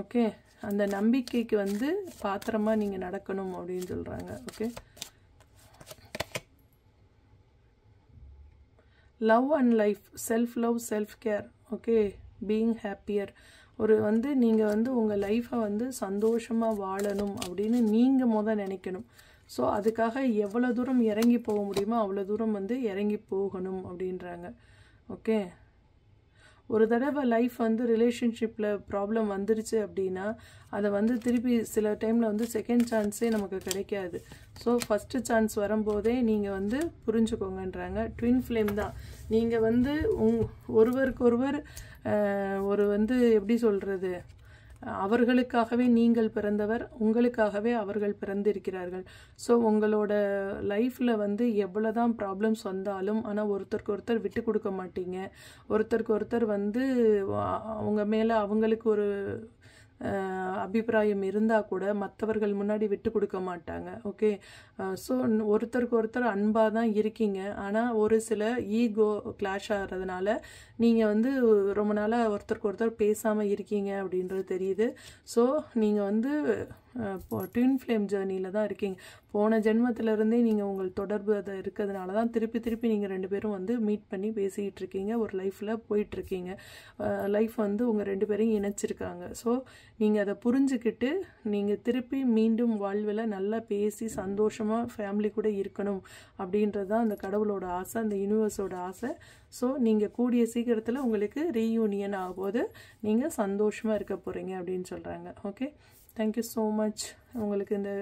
ஓகே, அந்த நம்பிக்கைக்கு வந்து பாத்திரமாக நீங்கள் நடக்கணும் அப்படின்னு சொல்கிறாங்க. Okay, love and life, self love, self care. Okay, being happier. ஒரு வந்து நீங்கள் வந்து உங்கள் லைஃப்பை வந்து சந்தோஷமாக வாழணும் அப்படின்னு நீங்கள் நினைக்கணும். ஸோ அதுக்காக எவ்வளோ தூரம் இறங்கி போக முடியுமோ அவ்வளோ தூரம் வந்து இறங்கி போகணும் அப்படின்றாங்க. ஓகே, ஒரு தடவை லைஃப் வந்து ரிலேஷன்ஷிப்பில் ப்ராப்ளம் வந்துருச்சு அப்படின்னா அதை வந்து திருப்பி சில டைமில் வந்து செகண்ட் சான்ஸே நமக்கு கிடைக்காது. ஸோ ஃபஸ்ட்டு சான்ஸ் வரும்போதே நீங்கள் வந்து புரிஞ்சுக்கோங்கன்றாங்க. ட்வின் ஃப்ளேம் தான் நீங்கள் வந்து ஒருவருக்கொருவர் ஒரு வந்து எப்படி சொல்கிறது, அவர்களுக்காகவே நீங்கள் பிறந்தவர், உங்களுக்காகவே அவர்கள் பிறந்திருக்கிறார்கள். ஸோ உங்களோட லைஃப்பில் வந்து எவ்வளோதான் ப்ராப்ளம்ஸ் வந்தாலும் ஆனால் ஒருத்தருக்கு ஒருத்தர் விட்டு கொடுக்க மாட்டீங்க. ஒருத்தருக்கு ஒருத்தர் வந்து அவங்க மேலே அவங்களுக்கு ஒரு அபிப்பிராயம் இருந்தால் கூட மற்றவர்கள் முன்னாடி விட்டு கொடுக்க மாட்டாங்க. ஓகே, ஸோ ஒருத்தருக்கு ஒருத்தர் அன்பாக தான் இருக்கீங்க. ஆனால் ஒரு சில ஈகோ கிளாஷ் ஆகிறதுனால நீங்கள் வந்து ரொம்ப நாளாக ஒருத்தருக்கு ஒருத்தர் பேசாமல் இருக்கீங்க அப்படின்றது தெரியுது. ஸோ நீங்கள் வந்து ட்வின் ஃப்ளேம் ஜேர்னியில் தான் இருக்கீங்க. போன ஜென்மத்திலேருந்தே நீங்கள் உங்கள் தொடர்பு அதை இருக்கிறதுனால தான் திருப்பி நீங்கள் 2 பேரும் வந்து மீட் பண்ணி பேசிக்கிட்டு இருக்கீங்க, ஒரு லைஃப்பில் போயிட்டுருக்கீங்க. லைஃப் வந்து உங்கள் 2 பேரையும் இணைச்சிருக்காங்க. ஸோ நீங்கள் அதை புரிஞ்சுக்கிட்டு நீங்கள் திருப்பி மீண்டும் வாழ்வில் நல்லா பேசி சந்தோஷமாக ஃபேமிலி கூட இருக்கணும் அப்படின்றது தான் அந்த கடவுளோட ஆசை, அந்த யூனிவர்ஸோட ஆசை. ஸோ நீங்கள் கூடிய சீக்கிரத்தில் உங்களுக்கு ரீயூனியன் ஆகும்போது நீங்கள் சந்தோஷமாக இருக்க போகிறீங்க அப்படின்னு சொல்கிறாங்க. Okay, thank you so much. உங்களுக்கு இந்த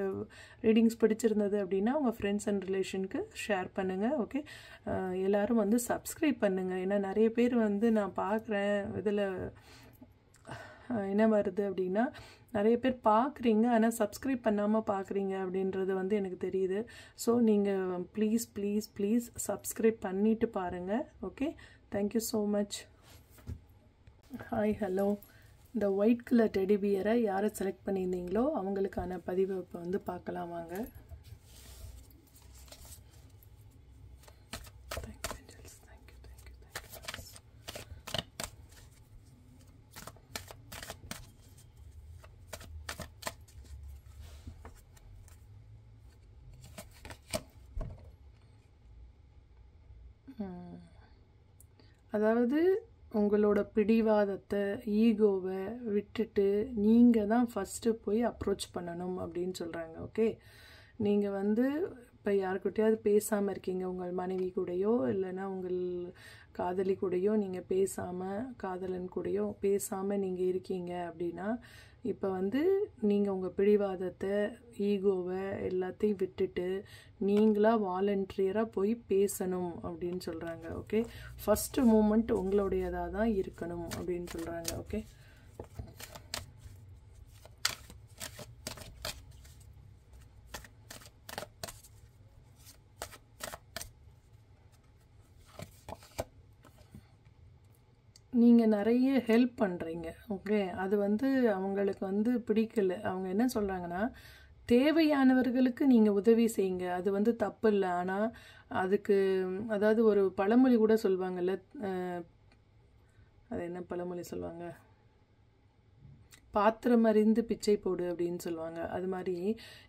ரீடிங்ஸ் பிடிச்சிருந்தது அப்படின்னா உங்கள் ஃப்ரெண்ட்ஸ் அண்ட் ரிலேஷனுக்கு ஷேர் பண்ணுங்கள். ஓகே, எல்லோரும் வந்து சப்ஸ்கிரைப் பண்ணுங்கள். ஏன்னா நிறைய பேர் வந்து நான் பார்க்குறேன் இதில் என்ன வருது அப்படின்னா நிறைய பேர் பார்க்குறீங்க ஆனால் சப்ஸ்கிரைப் பண்ணாமல் பார்க்குறீங்க அப்படின்றது வந்து எனக்கு தெரியுது. ஸோ நீங்கள் ப்ளீஸ் சப்ஸ்கிரைப் பண்ணிவிட்டு பாருங்கள். Okay, thank you so much. Hi, hello. இந்த ஒயிட் கலர் டெடி பியரை யாரை செலக்ட் பண்ணியிருந்தீங்களோ அவங்களுக்கான பதிவை இப்போ வந்து பார்க்கலாம் வாங்க. அதாவது உங்களோட பிடிவாதத்தை, ஈகோவை விட்டுட்டு நீங்கள் தான் ஃபஸ்ட்டு போய் அப்ரோச் பண்ணணும் அப்படின்னு சொல்கிறாங்க. ஓகே, நீங்கள் வந்து இப்போ யாருக்கிட்டையாவது பேசாமல் இருக்கீங்க, உங்கள் மனைவி கூடயோ இல்லைன்னா உங்கள் காதலி கூடயோ நீங்கள் பேசாமல், காதலன் கூடயோ பேசாமல் நீங்கள் இருக்கீங்க அப்படின்னா இப்போ வந்து நீங்கள் உங்கள் பிடிவாதத்தை, ஈகோவை எல்லாத்தையும் விட்டுட்டு நீங்களாக வாலண்டியராக போய் பேசணும் அப்படின்னு சொல்கிறாங்க. ஓகே, ஃபஸ்ட்டு மூமெண்ட் உங்களுடையதாக தான் இருக்கணும் அப்படின்னு சொல்கிறாங்க. ஓகே, நீங்கள் நிறைய ஹெல்ப் பண்ணுறீங்க. ஓகே, அது வந்து அவங்களுக்கு வந்து பிடிக்கல. அவங்க என்ன சொல்கிறாங்கன்னா, தேவையானவர்களுக்கு நீங்கள் உதவி செய்யுங்க, அது வந்து தப்பு இல்லை. ஆனால் அதுக்கு அதாவது ஒரு பழமொழி கூட சொல்லுவாங்கல்ல, அது என்ன பழமொழி சொல்லுவாங்க, பாத்திரம் அறிந்து பிச்சை போடு அப்படின்னு சொல்லுவாங்க. அது மாதிரி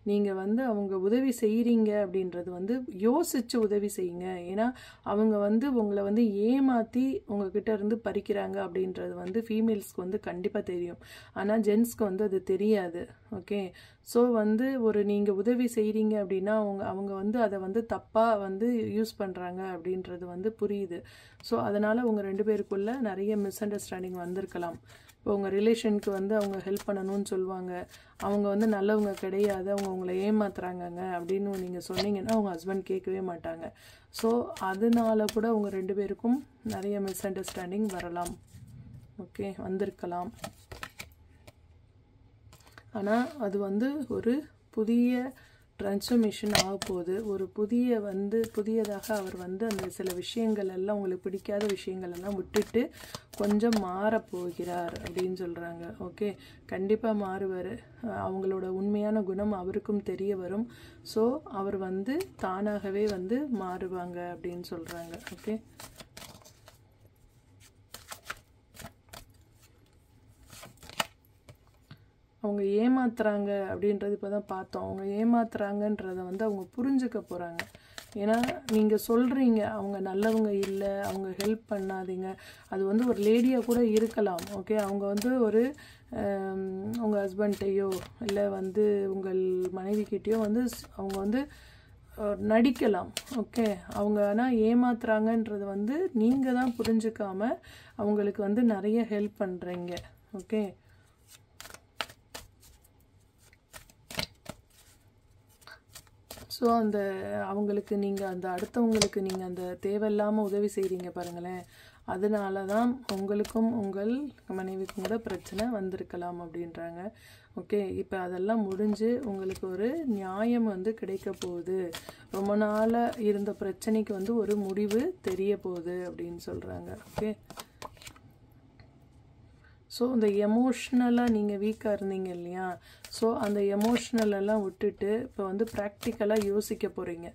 நீங்கள் வந்து அவங்க உதவி செய்கிறீங்க அப்படின்றது வந்து யோசித்து உதவி செய்யுங்க. ஏன்னா அவங்க வந்து உங்களை வந்து ஏமாற்றி உங்ககிட்ட இருந்து பறிக்கிறாங்க அப்படின்றது வந்து ஃபீமேல்ஸ்க்கு வந்து கண்டிப்பாக தெரியும். ஆனால் ஜென்ஸ்க்கு வந்து அது தெரியாது. ஓகே, ஸோ வந்து ஒரு நீங்கள் உதவி செய்கிறீங்க அப்படின்னா அவங்க வந்து அதை வந்து தப்பாக வந்து யூஸ் பண்ணுறாங்க அப்படின்றது வந்து புரியுது. ஸோ அதனால் உங்கள் 2 பேருக்குள்ளே நிறைய மிஸ் அண்டர்ஸ்டாண்டிங் வந்திருக்கலாம். இப்போ உங்கள் ரிலேஷனுக்கு வந்து அவங்க ஹெல்ப் பண்ணணும்னு சொல்லுவாங்க, அவங்க வந்து நல்லவங்க கிடையாது, அவங்க உங்களை ஏமாத்துறாங்கங்க அப்படின்னு நீங்கள் சொன்னீங்கன்னா அவங்க ஹஸ்பண்ட் கேட்கவே மாட்டாங்க. ஸோ அதனால கூட உங்கள் 2 பேருக்கும் நிறைய மிஸ் அண்டர்ஸ்டாண்டிங் வரலாம். ஓகே, வந்திருக்கலாம். ஆனால் அது வந்து ஒரு புதிய ட்ரான்ஸ்ஃபர்மேஷன் ஆக போகுது. ஒரு புதியதாக அவர் வந்து அந்த சில விஷயங்கள் எல்லாம், உங்களுக்கு பிடிக்காத விஷயங்கள் எல்லாம் விட்டுட்டு கொஞ்சம் மாறப்போகிறார் அப்படின்னு சொல்கிறாங்க. ஓகே, கண்டிப்பாக மாறுவார். அவங்களோட உண்மையான குணம் அவருக்கும் தெரிய வரும். ஸோ அவர் வந்து தானாகவே வந்து மாறுவாங்க அப்படின்னு சொல்கிறாங்க. ஓகே, அவங்க ஏமாத்துறாங்க அப்படின்றது இப்போ தான் பார்த்தோம். அவங்க ஏமாத்துறாங்கன்றதை வந்து அவங்க புரிஞ்சுக்க போகிறாங்க. ஏன்னா நீங்கள் சொல்கிறீங்க அவங்க நல்லவங்க இல்லை, அவங்க ஹெல்ப் பண்ணாதீங்க. அது வந்து ஒரு லேடியாக கூட இருக்கலாம். ஓகே, அவங்க வந்து ஒரு உங்கள் ஹஸ்பண்ட்டையோ இல்லை வந்து உங்கள் மனைவிக்கிட்டேயோ வந்து அவங்க வந்து நடிக்கலாம். ஓகே, அவங்க ஆனால் ஏமாத்துறாங்கன்றது வந்து நீங்கள் தான் புரிஞ்சுக்காம அவங்களுக்கு வந்து நிறைய ஹெல்ப் பண்ணுறீங்க. ஓகே, ஸோ அந்த அவங்களுக்கு நீங்கள் அந்த அடுத்தவங்களுக்கு நீங்கள் அந்த தேவையில்லாமல் உதவி செய்கிறீங்க பாருங்களேன், அதனால தான் உங்களுக்கும் உங்கள் மனைவிக்கும் கூட பிரச்சனை வந்திருக்கலாம் அப்படின்றாங்க. ஓகே, இப்போ அதெல்லாம் முடிஞ்சு உங்களுக்கு ஒரு நியாயம் வந்து கிடைக்க போகுது. ரொம்ப நாளாக இருந்த பிரச்சனைக்கு வந்து ஒரு முடிவு தெரிய போகுது அப்படின்னு சொல்கிறாங்க. ஓகே, ஸோ இந்த எமோஷ்னலாக நீங்கள் வீக்காக இருந்தீங்க இல்லையா, ஸோ அந்த எமோஷ்னலெல்லாம் விட்டுட்டு இப்போ வந்து ப்ராக்டிக்கலாக யோசிக்க போகிறீங்க.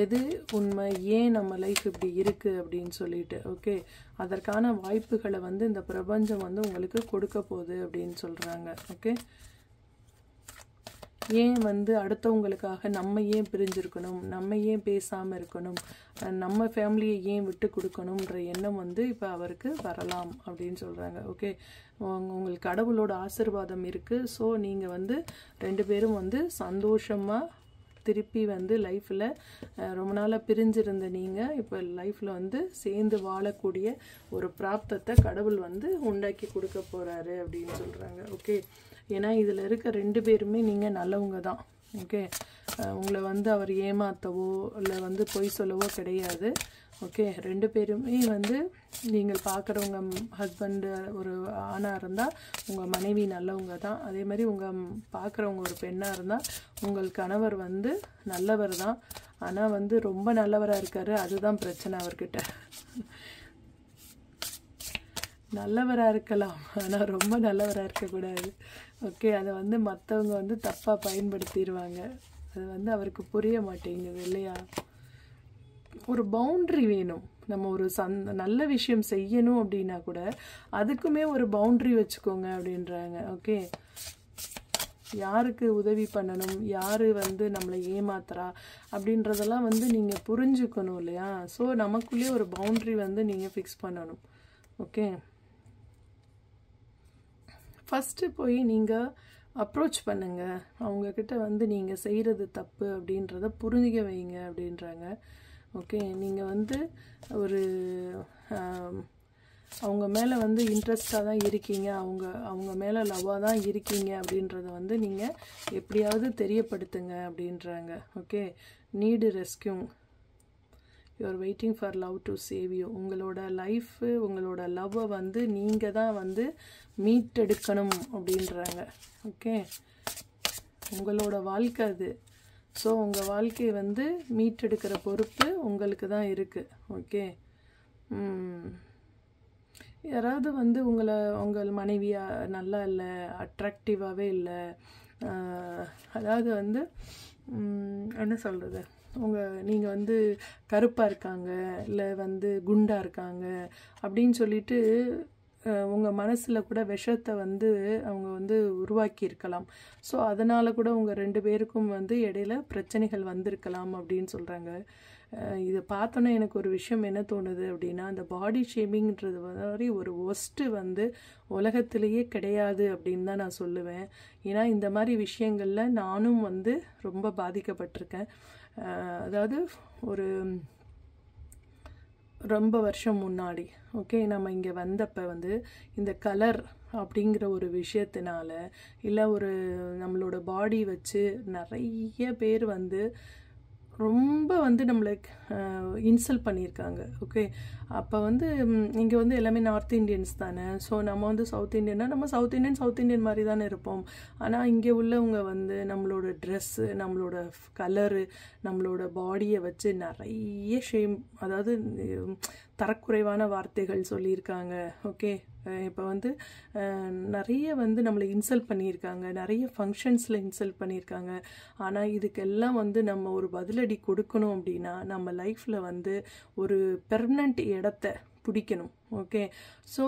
எது உண்மை, ஏன் நம்ம லைஃப் இப்படி இருக்குது அப்படின்னு சொல்லிட்டு. ஓகே, அதற்கான வாய்ப்புகளை வந்து இந்த பிரபஞ்சம் வந்து உங்களுக்கு கொடுக்க போகுது அப்படின்னு சொல்கிறாங்க. ஓகே, ஏன் வந்து அடுத்தவங்களுக்காக நம்ம ஏன் பிரிஞ்சிருக்கணும், நம்ம ஏன் பேசாமல் இருக்கணும், நம்ம ஃபேமிலியை ஏன் விட்டு கொடுக்கணுன்ற எண்ணம் வந்து இப்போ அவருக்கு வரலாம் அப்படின்னு சொல்கிறாங்க. ஓகே, உங்களுக்கு கடவுளோட ஆசீர்வாதம் இருக்குது. ஸோ நீங்கள் வந்து 2 பேரும் வந்து சந்தோஷமாக திருப்பி வந்து லைஃப்பில் ரொம்ப நாளாக பிரிஞ்சிருந்த நீங்கள் இப்போ லைஃப்பில் வந்து சேர்ந்து வாழக்கூடிய ஒரு பிராப்தத்தை கடவுள் வந்து உண்டாக்கி கொடுக்க போகிறாரு அப்படின்னு சொல்கிறாங்க. ஓகே, ஏன்னா இதில் இருக்க 2 பேருமே நீங்கள் நல்லவங்க தான். ஓகே, உங்களை வந்து அவர் ஏமாற்றவோ இல்லை வந்து பொய் சொல்லவோ கிடையாது. ஓகே, 2 பேருமே வந்து நீங்கள் பார்க்குறவங்க ஹஸ்பண்டு ஒரு ஆணாக இருந்தால் உங்கள் மனைவி நல்லவங்க தான். அதே மாதிரி உங்கள் பார்க்குறவங்க ஒரு பெண்ணாக இருந்தால் உங்கள் கணவர் வந்து நல்லவர் தான். ஆனால் வந்து ரொம்ப நல்லவராக இருக்கார், அதுதான் பிரச்சனை அவர்கிட்ட. நல்லவராக இருக்கலாம், ஆனால் ரொம்ப நல்லவராக இருக்கக்கூடாது. ஓகே, அதை வந்து மற்றவங்க வந்து தப்பாக பயன்படுத்திடுவாங்க. அது வந்து அவருக்கு புரிய மாட்டேங்குது இல்லையா. ஒரு பவுண்ட்ரி வேணும். நம்ம ஒரு நல்ல விஷயம் செய்யணும் அப்படின்னா கூட அதுக்குமே ஒரு பவுண்ட்ரி வச்சுக்கோங்க அப்படின்றாங்க. ஓகே, யாருக்கு உதவி பண்ணணும், யார் வந்து நம்மளை ஏமாத்துறா அப்படின்றதெல்லாம் வந்து நீங்கள் புரிஞ்சுக்கணும் இல்லையா. ஸோ நமக்குள்ளேயே ஒரு பவுண்ட்ரி வந்து நீங்கள் ஃபிக்ஸ் பண்ணணும். ஓகே, ஃபஸ்ட்டு போய் நீங்கள் அப்ரோச் பண்ணுங்கள், அவங்கக்கிட்ட வந்து நீங்கள் செய்கிறது தப்பு அப்படின்றத புரிஞ்சிக்க வைங்க அப்படின்றாங்க. ஓகே, நீங்கள் வந்து ஒரு அவங்க மேலே வந்து இன்ட்ரெஸ்டாக தான் இருக்கீங்க, அவங்க மேலே லவ்வாக தான் இருக்கீங்க அப்படின்றத வந்து நீங்கள் எப்படியாவது தெரியப்படுத்துங்க அப்படின்றாங்க. Okay, need rescue, you're waiting for love to save you. உங்களோட லைஃபு, உங்களோட லவ்வை வந்து நீங்கள் தான் வந்து மீட்டெடுக்கணும் அப்படின்றாங்க. ஓகே, உங்களோட வாழ்க்கை அது. ஸோ உங்கள் வாழ்க்கையை வந்து மீட்டெடுக்கிற பொறுப்பு உங்களுக்கு தான் இருக்குது. ஓகே, யாராவது வந்து உங்கள் மனைவியா நல்லா இல்லை, அட்ராக்டிவாகவே இல்லை, அதாவது வந்து என்ன சொல்கிறது, நீங்கள் வந்து கருப்பாக இருக்காங்க, இல்லை வந்து குண்டாக இருக்காங்க அப்படின்னு சொல்லிட்டு உங்கள் மனசில் கூட விஷத்தை வந்து அவங்க வந்து உருவாக்கியிருக்கலாம். ஸோ அதனால் கூட உங்கள் 2 பேருக்கும் வந்து இடையில பிரச்சனைகள் வந்திருக்கலாம் அப்படின்னு சொல்கிறாங்க. இதை பார்த்தோன்னே எனக்கு ஒரு விஷயம் என்ன தோணுது அப்படின்னா, அந்த பாடி ஷேமிங்கிறது மாதிரி ஒரு ஒஸ்ட்டு வந்து உலகத்திலேயே கிடையாது அப்படின்னு தான் நான் சொல்லுவேன். ஏன்னா இந்த மாதிரி விஷயங்களில் நானும் வந்து ரொம்ப பாதிக்கப்பட்டிருக்கேன். அதாவது ஒரு ரொம்ப வருஷம் முன்னாடி ஓகே, நம்ம இங்கே வந்தப்போ வந்து இந்த கலர் அப்படிங்கிற ஒரு விஷயத்தினால, இல்லை ஒரு நம்மளோட பாடி வச்சு நிறைய பேர் வந்து ரொம்ப வந்து நம்மளை இன்சல்ட் பண்ணியிருக்காங்க. ஓகே, அப்போ வந்து இங்கே வந்து எல்லாமே நார்த் இண்டியன்ஸ் தானே. ஸோ நம்ம வந்து சவுத் இண்டியன்னா நம்ம சவுத் இண்டியன் மாதிரி தானே இருப்போம். ஆனால் இங்கே உள்ளவங்க வந்து நம்மளோட ட்ரெஸ்ஸு, நம்மளோட கலரு, நம்மளோட பாடியை வச்சு நிறைய ஷேம், அதாவது தரக்குறைவான வார்த்தைகள் சொல்லியிருக்காங்க. ஓகே, இப்போ வந்து நிறைய வந்து நம்மளை இன்சல்ட் பண்ணியிருக்காங்க, நிறைய ஃபங்க்ஷன்ஸில் இன்சல்ட் பண்ணியிருக்காங்க. ஆனால் இதுக்கெல்லாம் வந்து நம்ம ஒரு பதிலடி கொடுக்கணும் அப்படின்னா நம்ம லைஃப்பில் வந்து ஒரு பெர்மனண்ட் இடத்த பிடிக்கணும். ஓகே, ஸோ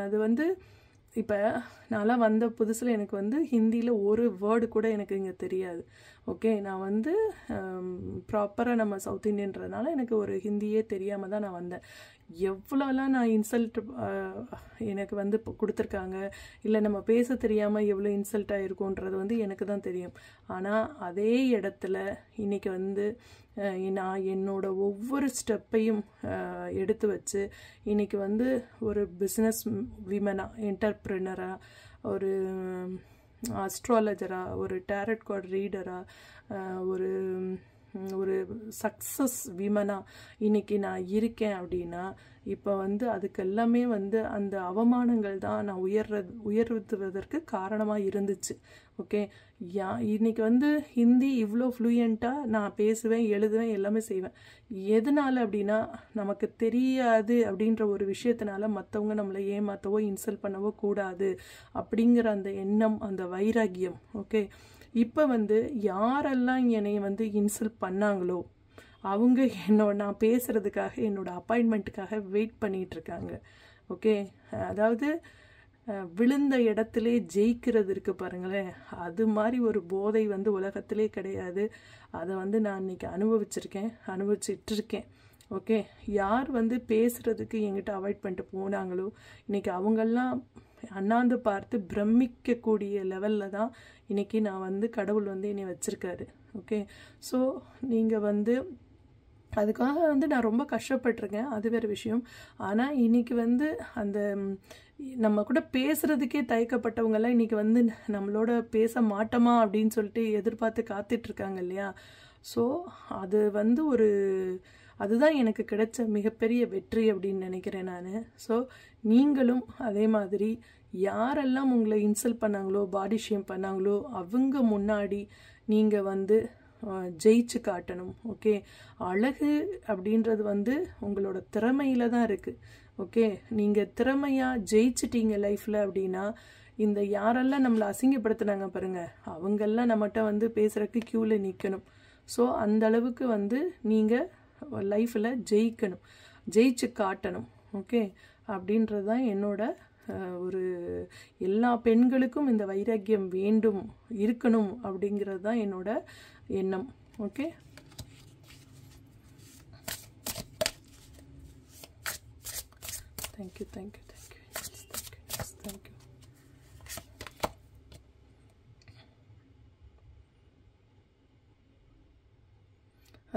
அது வந்து இப்போ நான்லாம் வந்த புதுசில் எனக்கு வந்து ஹிந்தியில் ஒரு வேர்டு கூட எனக்கு இங்கே தெரியாது. ஓகே, நான் வந்து ப்ராப்பராக நம்ம சவுத் இண்டியன்றதுனால எனக்கு ஒரு ஹிந்தியே தெரியாமல் தான் நான் வந்தேன். எவ்வளோலாம் நான் இன்சல்ட் எனக்கு வந்து கொடுத்துருக்காங்க, இல்லை நம்ம பேச தெரியாமல் எவ்வளோ இன்சல்ட் ஆகிருக்கோன்றது வந்து எனக்கு தான் தெரியும். ஆனால் அதே இடத்துல இன்றைக்கி வந்து நான் என்னோட ஒவ்வொரு ஸ்டெப்பையும் எடுத்து வச்சு இன்றைக்கி வந்து ஒரு பிஸ்னஸ் விமனாக, என்டர்ப்ரினராக, ஒரு அஸ்ட்ராலஜராக, ஒரு டேரட் கார்டு ரீடராக, ஒரு சக்ஸஸ் விமனாக இன்றைக்கி நான் இருக்கேன் அப்படின்னா, இப்போ வந்து அதுக்கு எல்லாமே வந்து அந்த அவமானங்கள் தான் நான் உயர்த்துவதற்கு காரணமாக இருந்துச்சு. ஓகே, இன்றைக்கி வந்து ஹிந்தி இவ்வளோ ஃப்ளூயண்ட்டாக நான் பேசுவேன், எழுதுவேன், எல்லாமே செய்வேன். எதனால் அப்படின்னா, நமக்கு தெரியாது அப்படின்ற ஒரு விஷயத்தினால மற்றவங்க நம்மளை ஏமாற்றவோ இன்சல்ட் பண்ணவோ கூடாது அப்படிங்கிற அந்த எண்ணம், அந்த வைராக்கியம். ஓகே, இப்போ வந்து யாரெல்லாம் என்னை வந்து இன்சல்ட் பண்ணாங்களோ அவங்க நான் பேசுகிறதுக்காக, என்னோட அப்பாயின்மெண்ட்டுக்காக வெயிட் பண்ணிகிட்ருக்காங்க. ஓகே, அதாவது விழுந்த இடத்துல ஜெயிக்கிறது இருக்குது பாருங்களேன், அது மாதிரி ஒரு போதை வந்து உலகத்திலே கிடையாது. அதை வந்து நான் இன்றைக்கி அனுபவிச்சிட்ருக்கேன். ஓகே, யார் வந்து பேசுகிறதுக்கு என்கிட்ட அவாய்ட் பண்ணிட்டு போனாங்களோ இன்றைக்கி அவங்கெல்லாம் அண்ணாந்து பார்த்து பிரமிக்கக்கூடிய லெவலில் தான் இன்றைக்கி நான் வந்து கடவுள் வந்து என்னை வச்சுருக்காரு. ஓகே, ஸோ நீங்கள் வந்து அதுக்காக வந்து நான் ரொம்ப கஷ்டப்பட்டிருக்கேன், அது வேறு விஷயம். ஆனால் இன்றைக்கி வந்து அந்த நம்ம கூட பேசுகிறதுக்கே தயக்கப்பட்டவங்கெல்லாம் இன்றைக்கி வந்து நம்மளோட பேச மாட்டோமா அப்படின்னு சொல்லிட்டு எதிர்பார்த்து காத்துட்ருக்காங்க இல்லையா. ஸோ அது வந்து அதுதான் எனக்கு கிடைச்ச மிகப்பெரிய வெற்றி அப்படின்னு நினைக்கிறேன் நான். ஸோ நீங்களும் அதே மாதிரி யாரெல்லாம் உங்களை இன்சல்ட் பண்ணாங்களோ, பாடி ஷேம் பண்ணாங்களோ, அவங்க முன்னாடி நீங்கள் வந்து ஜெயிச்சு காட்டணும். ஓகே, அழகு அப்படின்றது வந்து உங்களோட திறமையில தான் இருக்குது. ஓகே, நீங்கள் திறமையாக ஜெயிச்சிட்டீங்க லைஃப்பில் அப்படின்னா, இந்த யாரெல்லாம் நம்மளை அசிங்கப்படுத்தினாங்க பாருங்கள், அவங்கெல்லாம் நம்மகிட்ட வந்து பேசுகிறதுக்கு க்யூவில் நிற்கணும். ஸோ அந்த அளவுக்கு வந்து நீங்கள் லைஃப்பில் ஜெயிக்கணும், ஜெயிச்சு காட்டணும். ஓகே, அப்படின்றது தான் என்னோட ஒரு எல்லா பெண்களுக்கும் இந்த வைராக்கியம் வேண்டும், இருக்கணும் அப்படிங்கிறது தான் என்னோட எண்ணம். Okay, thank you.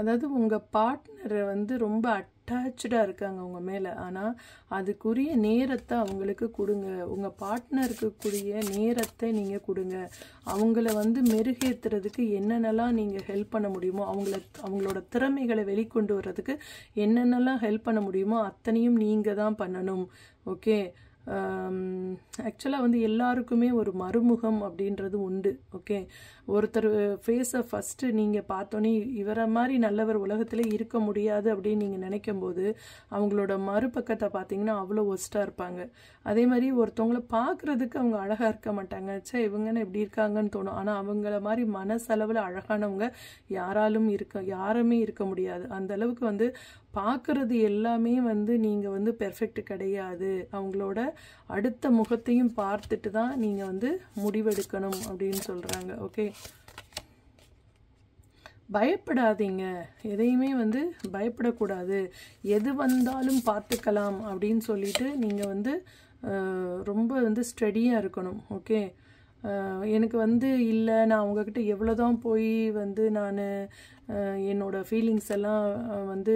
அதாவது உங்கள் பார்ட்னர் வந்து ரொம்ப அட்டாச்சாக இருக்காங்க உங்கள் மேலே, ஆனால் அதுக்குரிய நேரத்தை அவங்களுக்கு கொடுங்க. உங்கள் பார்ட்னருக்கு கூடிய நேரத்தை நீங்கள் கொடுங்க. அவங்கள வந்து மெருகேற்றுறதுக்கு என்னென்னலாம் நீங்கள் ஹெல்ப் பண்ண முடியுமோ, அவங்களோட திறமைகளை வெளிக்கொண்டு வர்றதுக்கு என்னென்னலாம் ஹெல்ப் பண்ண முடியுமோ அத்தனையும் நீங்கள் தான் பண்ணணும். ஓகே, ஆக்சுவலாக வந்து எல்லாருக்குமே ஒரு மறுமுகம் அப்படின்றது உண்டு. ஓகே, ஒருத்தர் ஃபேஸை ஃபஸ்ட்டு நீங்கள் பார்த்தோன்னே இவரை மாதிரி நல்லவர் உலகத்திலே இருக்க முடியாது அப்படின்னு நீங்கள் நினைக்கும் போது அவங்களோட மறுபக்கத்தை பார்த்தீங்கன்னா அவ்வளோ ஒஸ்ட்டாக இருப்பாங்க. அதே மாதிரி ஒருத்தவங்களை பார்க்குறதுக்கு அவங்க அழகாக இருக்க மாட்டாங்க, சே இவங்கன்னு எப்படி இருக்காங்கன்னு தோணும். ஆனால் அவங்கள மாதிரி மனசளவில் அழகானவங்க யாருமே இருக்க முடியாது. அந்த அளவுக்கு வந்து பார்க்குறது எல்லாமே வந்து நீங்கள் வந்து பெர்ஃபெக்ட் கிடையாது. அவங்களோட அடுத்த முகத்தையும் பார்த்துட்டு தான் நீங்கள் வந்து முடிவெடுக்கணும் அப்படின்னு சொல்கிறாங்க. ஓகே, பயப்படாதீங்க, எதையுமே வந்து பயப்படக்கூடாது, எது வந்தாலும் பார்த்துக்கலாம் அப்படின்னு சொல்லிட்டு நீங்கள் வந்து ரொம்ப வந்து ஸ்டடியாக இருக்கணும். ஓகே, எனக்கு வந்து இல்லை, நான் அவங்கக்கிட்ட எவ்வளோதான் போய் வந்து நான் என்னோடய ஃபீலிங்ஸ் எல்லாம் வந்து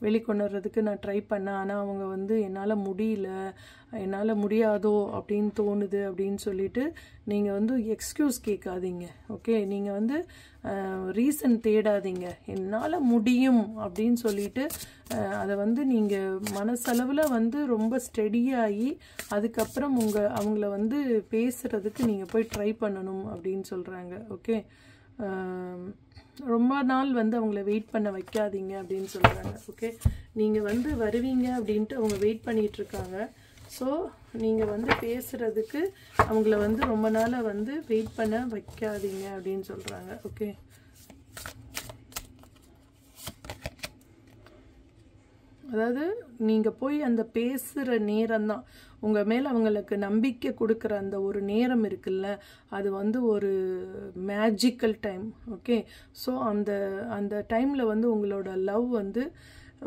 வெளிக்கொண்டு வர்றதுக்கு நான் ட்ரை பண்ணேன், ஆனால் அவங்க வந்து என்னால் முடியாதோ அப்படின்னு தோணுது அப்படின்னு சொல்லிட்டு நீங்கள் வந்து எக்ஸ்கியூஸ் கேட்காதீங்க. ஓகே, நீங்கள் வந்து ரீசன் தேடாதீங்க, என்னால் முடியும் அப்படின்னு சொல்லிட்டு அதை வந்து நீங்கள் மனசளவில் வந்து ரொம்ப ஸ்டெடியாகி அதுக்கப்புறம் அவங்கள வந்து பேசுகிறதுக்கு நீங்கள் போய் ட்ரை பண்ணணும் அப்படின்னு சொல்கிறாங்க. ஓகே, ரொம்ப நாள் வந்து அவங்கள வெயிட் பண்ண வைக்காதீங்க அப்படின்னு சொல்கிறாங்க. ஓகே, நீங்கள் வந்து வருவீங்க அப்படின்ட்டு அவங்க வெயிட் பண்ணிகிட்ருக்காங்க. ஸோ நீங்கள் வந்து பேசுகிறதுக்கு அவங்கள வந்து ரொம்ப நாளாக வந்து வெயிட் பண்ண வைக்காதீங்க அப்படின்னு சொல்கிறாங்க. ஓகே, அதாவது நீங்கள் போய் அந்த பேசுகிற நேரம்தான் உங்கள் மேலே அவங்களுக்கு நம்பிக்கை கொடுக்குற அந்த ஒரு நேரம் இருக்குல்ல, அது வந்து ஒரு மேஜிக்கல் டைம். ஓகே, ஸோ அந்த டைமில் வந்து உங்களோட லவ் வந்து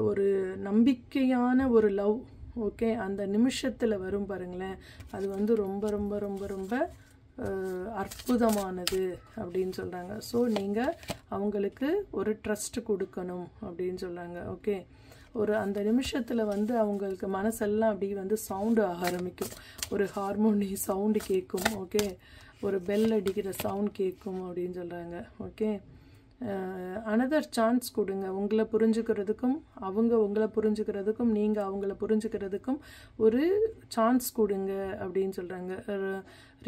ஒரு நம்பிக்கையான ஒரு லவ். ஓகே, அந்த நிமிஷத்தில் வரும் பாருங்களேன், அது வந்து ரொம்ப ரொம்ப ரொம்ப ரொம்ப அற்புதமானது அப்படின்னு சொல்கிறாங்க. ஸோ நீங்கள் அவங்களுக்கு ஒரு ட்ரஸ்ட் கொடுக்கணும் அப்படின்னு சொல்கிறாங்க. ஓகே, அந்த நிமிஷத்தில் வந்து அவங்களுக்கு மனசெல்லாம் அப்படி வந்து சவுண்டு ஆக ஆரம்பிக்கும், ஒரு ஹார்மோனி சவுண்டு கேட்கும். ஓகே, ஒரு பெல் அடிக்கிற சவுண்ட் கேட்கும் அப்படின்னு சொல்கிறாங்க. ஓகே, அனதர் சான்ஸ் கொடுங்க, உங்களை புரிஞ்சுக்கிறதுக்கும் அவங்க உங்களை புரிஞ்சுக்கிறதுக்கும் நீங்கள் அவங்கள புரிஞ்சுக்கிறதுக்கும் ஒரு சான்ஸ் கொடுங்க அப்படின்னு சொல்கிறாங்க.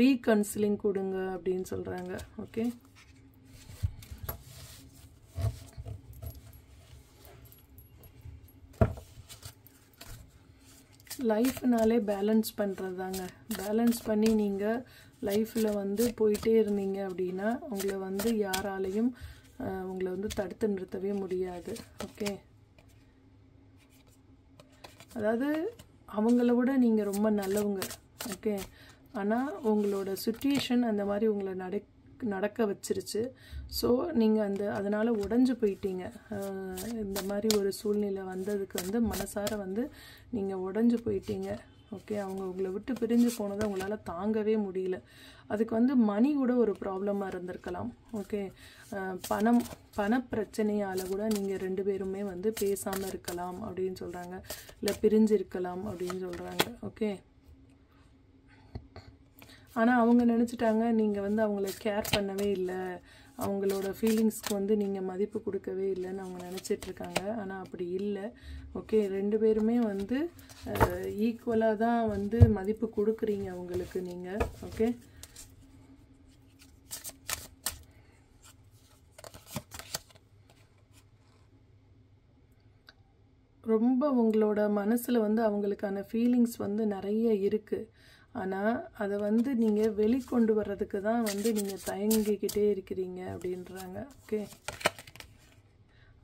ரீகன்சிலிங் கொடுங்க அப்படின்னு சொல்கிறாங்க. ஓகே, லைஃப்னாலே பேலன்ஸ் பண்ணுறது தாங்க. பேலன்ஸ் பண்ணி நீங்கள் லைஃப்பில் வந்து போயிட்டே இருந்தீங்க அப்படின்னா உங்களை வந்து யாராலையும் உங்களை வந்து தடுத்து நிறுத்தவே முடியாது. ஓகே, அதாவது அவங்கள விட நீங்கள் ரொம்ப நல்லவங்க. ஓகே, ஆனால் உங்களோட சுச்சுவேஷன் அந்த மாதிரி உங்களை நடக்க வச்சிருச்சு. ஸோ நீங்கள் அதனால் உடஞ்சி போயிட்டீங்க. இந்த மாதிரி ஒரு சூழ்நிலை வந்ததுக்கு வந்து மனசார வந்து நீங்கள் உடஞ்சி போயிட்டீங்க. ஓகே, அவங்க உங்களை விட்டு பிரிஞ்சு போனதை உங்களால் தாங்கவே முடியல. அதுக்கு வந்து மணி கூட ஒரு ப்ராப்ளமாக இருந்திருக்கலாம். ஓகே, பண பிரச்சனையால் கூட நீங்கள் 2 பேருமே வந்து பேசாமல் இருக்கலாம் அப்படின்னு சொல்கிறாங்க, இல்லை பிரிஞ்சு இருக்கலாம் அப்படின்னு சொல்கிறாங்க. ஓகே, ஆனால் அவங்க நினச்சிட்டாங்க நீங்கள் வந்து அவங்கள கேர் பண்ணவே இல்லை, அவங்களோட ஃபீலிங்ஸ்க்கு வந்து நீங்கள் மதிப்பு கொடுக்கவே இல்லைன்னு அவங்க நினச்சிட்ருக்காங்க. ஆனால் அப்படி இல்லை. ஓகே, 2 பேருமே வந்து ஈக்குவலாக தான் வந்து மதிப்பு கொடுக்குறீங்க அவங்களுக்கு நீங்கள். ஓகே, ரொம்ப உங்களோட மனசில் வந்து அவங்களுக்கான ஃபீலிங்ஸ் வந்து நிறைய இருக்குது. ஆனால் அதை வந்து நீங்கள் வெளிக்கொண்டு வர்றதுக்கு தான் வந்து நீங்கள் தயங்கிக்கிட்டே இருக்கிறீங்க அப்படின்றாங்க. ஓகே,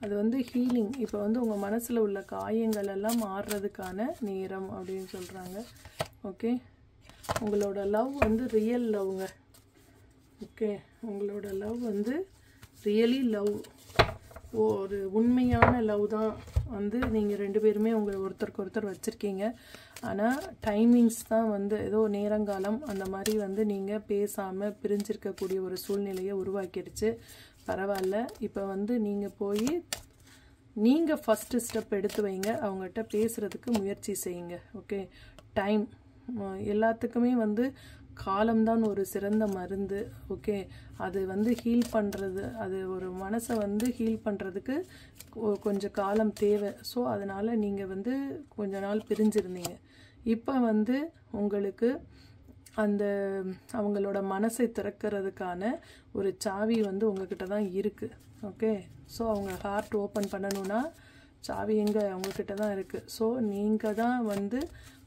அது வந்து ஹீலிங், இப்போ வந்து உங்கள் மனசில் உள்ள காயங்கள் எல்லாம் மாறுறதுக்கான நேரம் அப்படின்னு சொல்கிறாங்க. ஓகே, உங்களோட லவ் வந்து ரியல் லவ்ங்க. ஓகே, உங்களோட லவ் வந்து ரியலி லவ், ஒரு உண்மையான லவ் தான் வந்து நீங்கள் 2 பேருமே உங்களை ஒருத்தருக்கு ஒருத்தர் வச்சுருக்கீங்க. ஆனால் டைமிங்ஸ் தான் வந்து ஏதோ நேரங்காலம் அந்த மாதிரி வந்து நீங்கள் பேசாமல் பிரிஞ்சிருக்கக்கூடிய ஒரு சூழ்நிலையை உருவாக்கிடுச்சு. பரவாயில்ல, இப்போ வந்து நீங்கள் ஃபஸ்ட்டு ஸ்டெப் எடுத்து வைங்க, அவங்ககிட்ட பேசுகிறதுக்கு முயற்சி செய்யுங்க. ஓகே, டைம் எல்லாத்துக்குமே வந்து காலம்தான் ஒரு சிறந்த மருந்து. ஓகே, அது வந்து ஹீல் பண்ணுறது, அது ஒரு மனசை வந்து ஹீல் பண்ணுறதுக்கு கொஞ்சம் காலம் தேவை. ஸோ அதனால் நீங்கள் வந்து கொஞ்ச நாள் பிரிஞ்சிருந்தீங்க. இப்போ வந்து உங்களுக்கு அந்த அவங்களோட மனசை திறக்கிறதுக்கான ஒரு சாவி வந்து உங்ககிட்ட தான் இருக்குது. ஓகே, ஸோ அவங்க ஹார்ட் ஓப்பன் பண்ணணும்னா சாவி எங்கே அவங்கக்கிட்ட தான் இருக்குது. ஸோ நீங்கள் தான் வந்து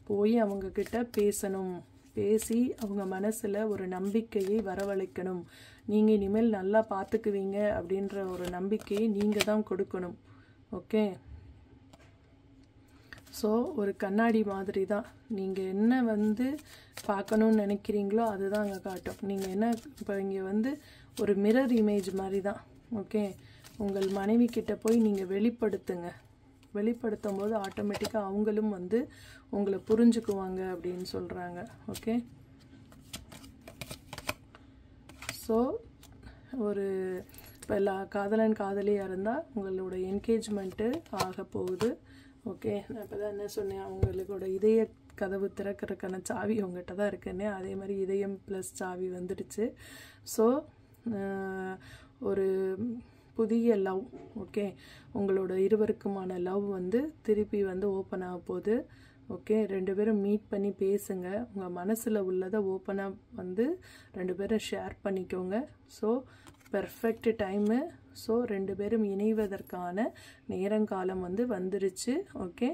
போய் அவங்கக்கிட்ட பேசணும். பேசி அவங்க மனசில் ஒரு நம்பிக்கையை வரவழைக்கணும். நீங்கள் இனிமேல் நல்லா பார்த்துக்குவீங்க அப்படின்ற ஒரு நம்பிக்கையை நீங்கள் தான் கொடுக்கணும். ஓகே, ஸோ ஒரு கண்ணாடி மாதிரி தான். நீங்கள் என்ன வந்து பார்க்கணுன்னு நினைக்கிறீங்களோ அதுதான் அங்கே காட்டும். நீங்கள் என்ன இப்போ இங்கே வந்து ஒரு மிரர் இமேஜ் மாதிரி தான். ஓகே, உங்கள் மனைவி கிட்ட போய் நீங்கள் வெளிப்படுத்துங்க. வெளிப்படுத்தும் போது ஆட்டோமேட்டிக்காக அவங்களும் வந்து உங்களை புரிஞ்சுக்குவாங்க அப்படின்னு சொல்கிறாங்க. ஓகே, ஸோ ஒரு இப்போ காதலன் காதலியாக இருந்தால் உங்களோட என்கேஜ்மெண்ட்டு ஆக போகுது. ஓகே, நான் இப்போ தான் என்ன சொன்னேன், அவங்களோட இதய கதவு திறக்கிறதுக்கான சாவி அவங்ககிட்ட தான் இருக்குன்னு. அதே மாதிரி இதயம் ப்ளஸ் சாவி வந்துடுச்சு. ஸோ ஒரு புதிய லவ், ஓகே, உங்களோட இருவருக்குமான லவ் வந்து திருப்பி வந்து ஓப்பன் ஆக போகுது. ஓகே, 2 பேரும் மீட் பண்ணி பேசுங்க. உங்கள் மனசில் உள்ளதை ஓப்பனாக வந்து 2 பேரும் ஷேர் பண்ணிக்கோங்க. So perfect time. ஸோ 2 பேரும் இணைவதற்கான நேரங்காலம் வந்து வந்துருச்சு. ஓகே,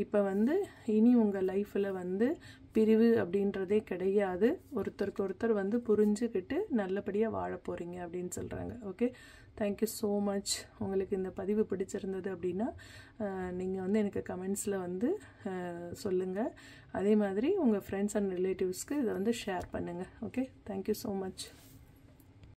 இப்போ வந்து இனி உங்கள் லைஃப்பில் வந்து பிரிவு அப்படின்றதே கிடையாது. ஒருத்தருக்கு ஒருத்தர் வந்து புரிஞ்சுக்கிட்டு நல்லபடியாக வாழ போகிறீங்க அப்படின்னு சொல்கிறாங்க. Okay, thank you so much. உங்களுக்கு இந்த பதிவு பிடிச்சிருந்தது அப்படின்னா நீங்கள் வந்து எனக்கு கமெண்ட்ஸில் வந்து சொல்லுங்கள். அதே மாதிரி உங்கள் ஃப்ரெண்ட்ஸ் அண்ட் ரிலேட்டிவ்ஸ்க்கு இதை வந்து ஷேர் பண்ணுங்கள். Okay, thank you so much.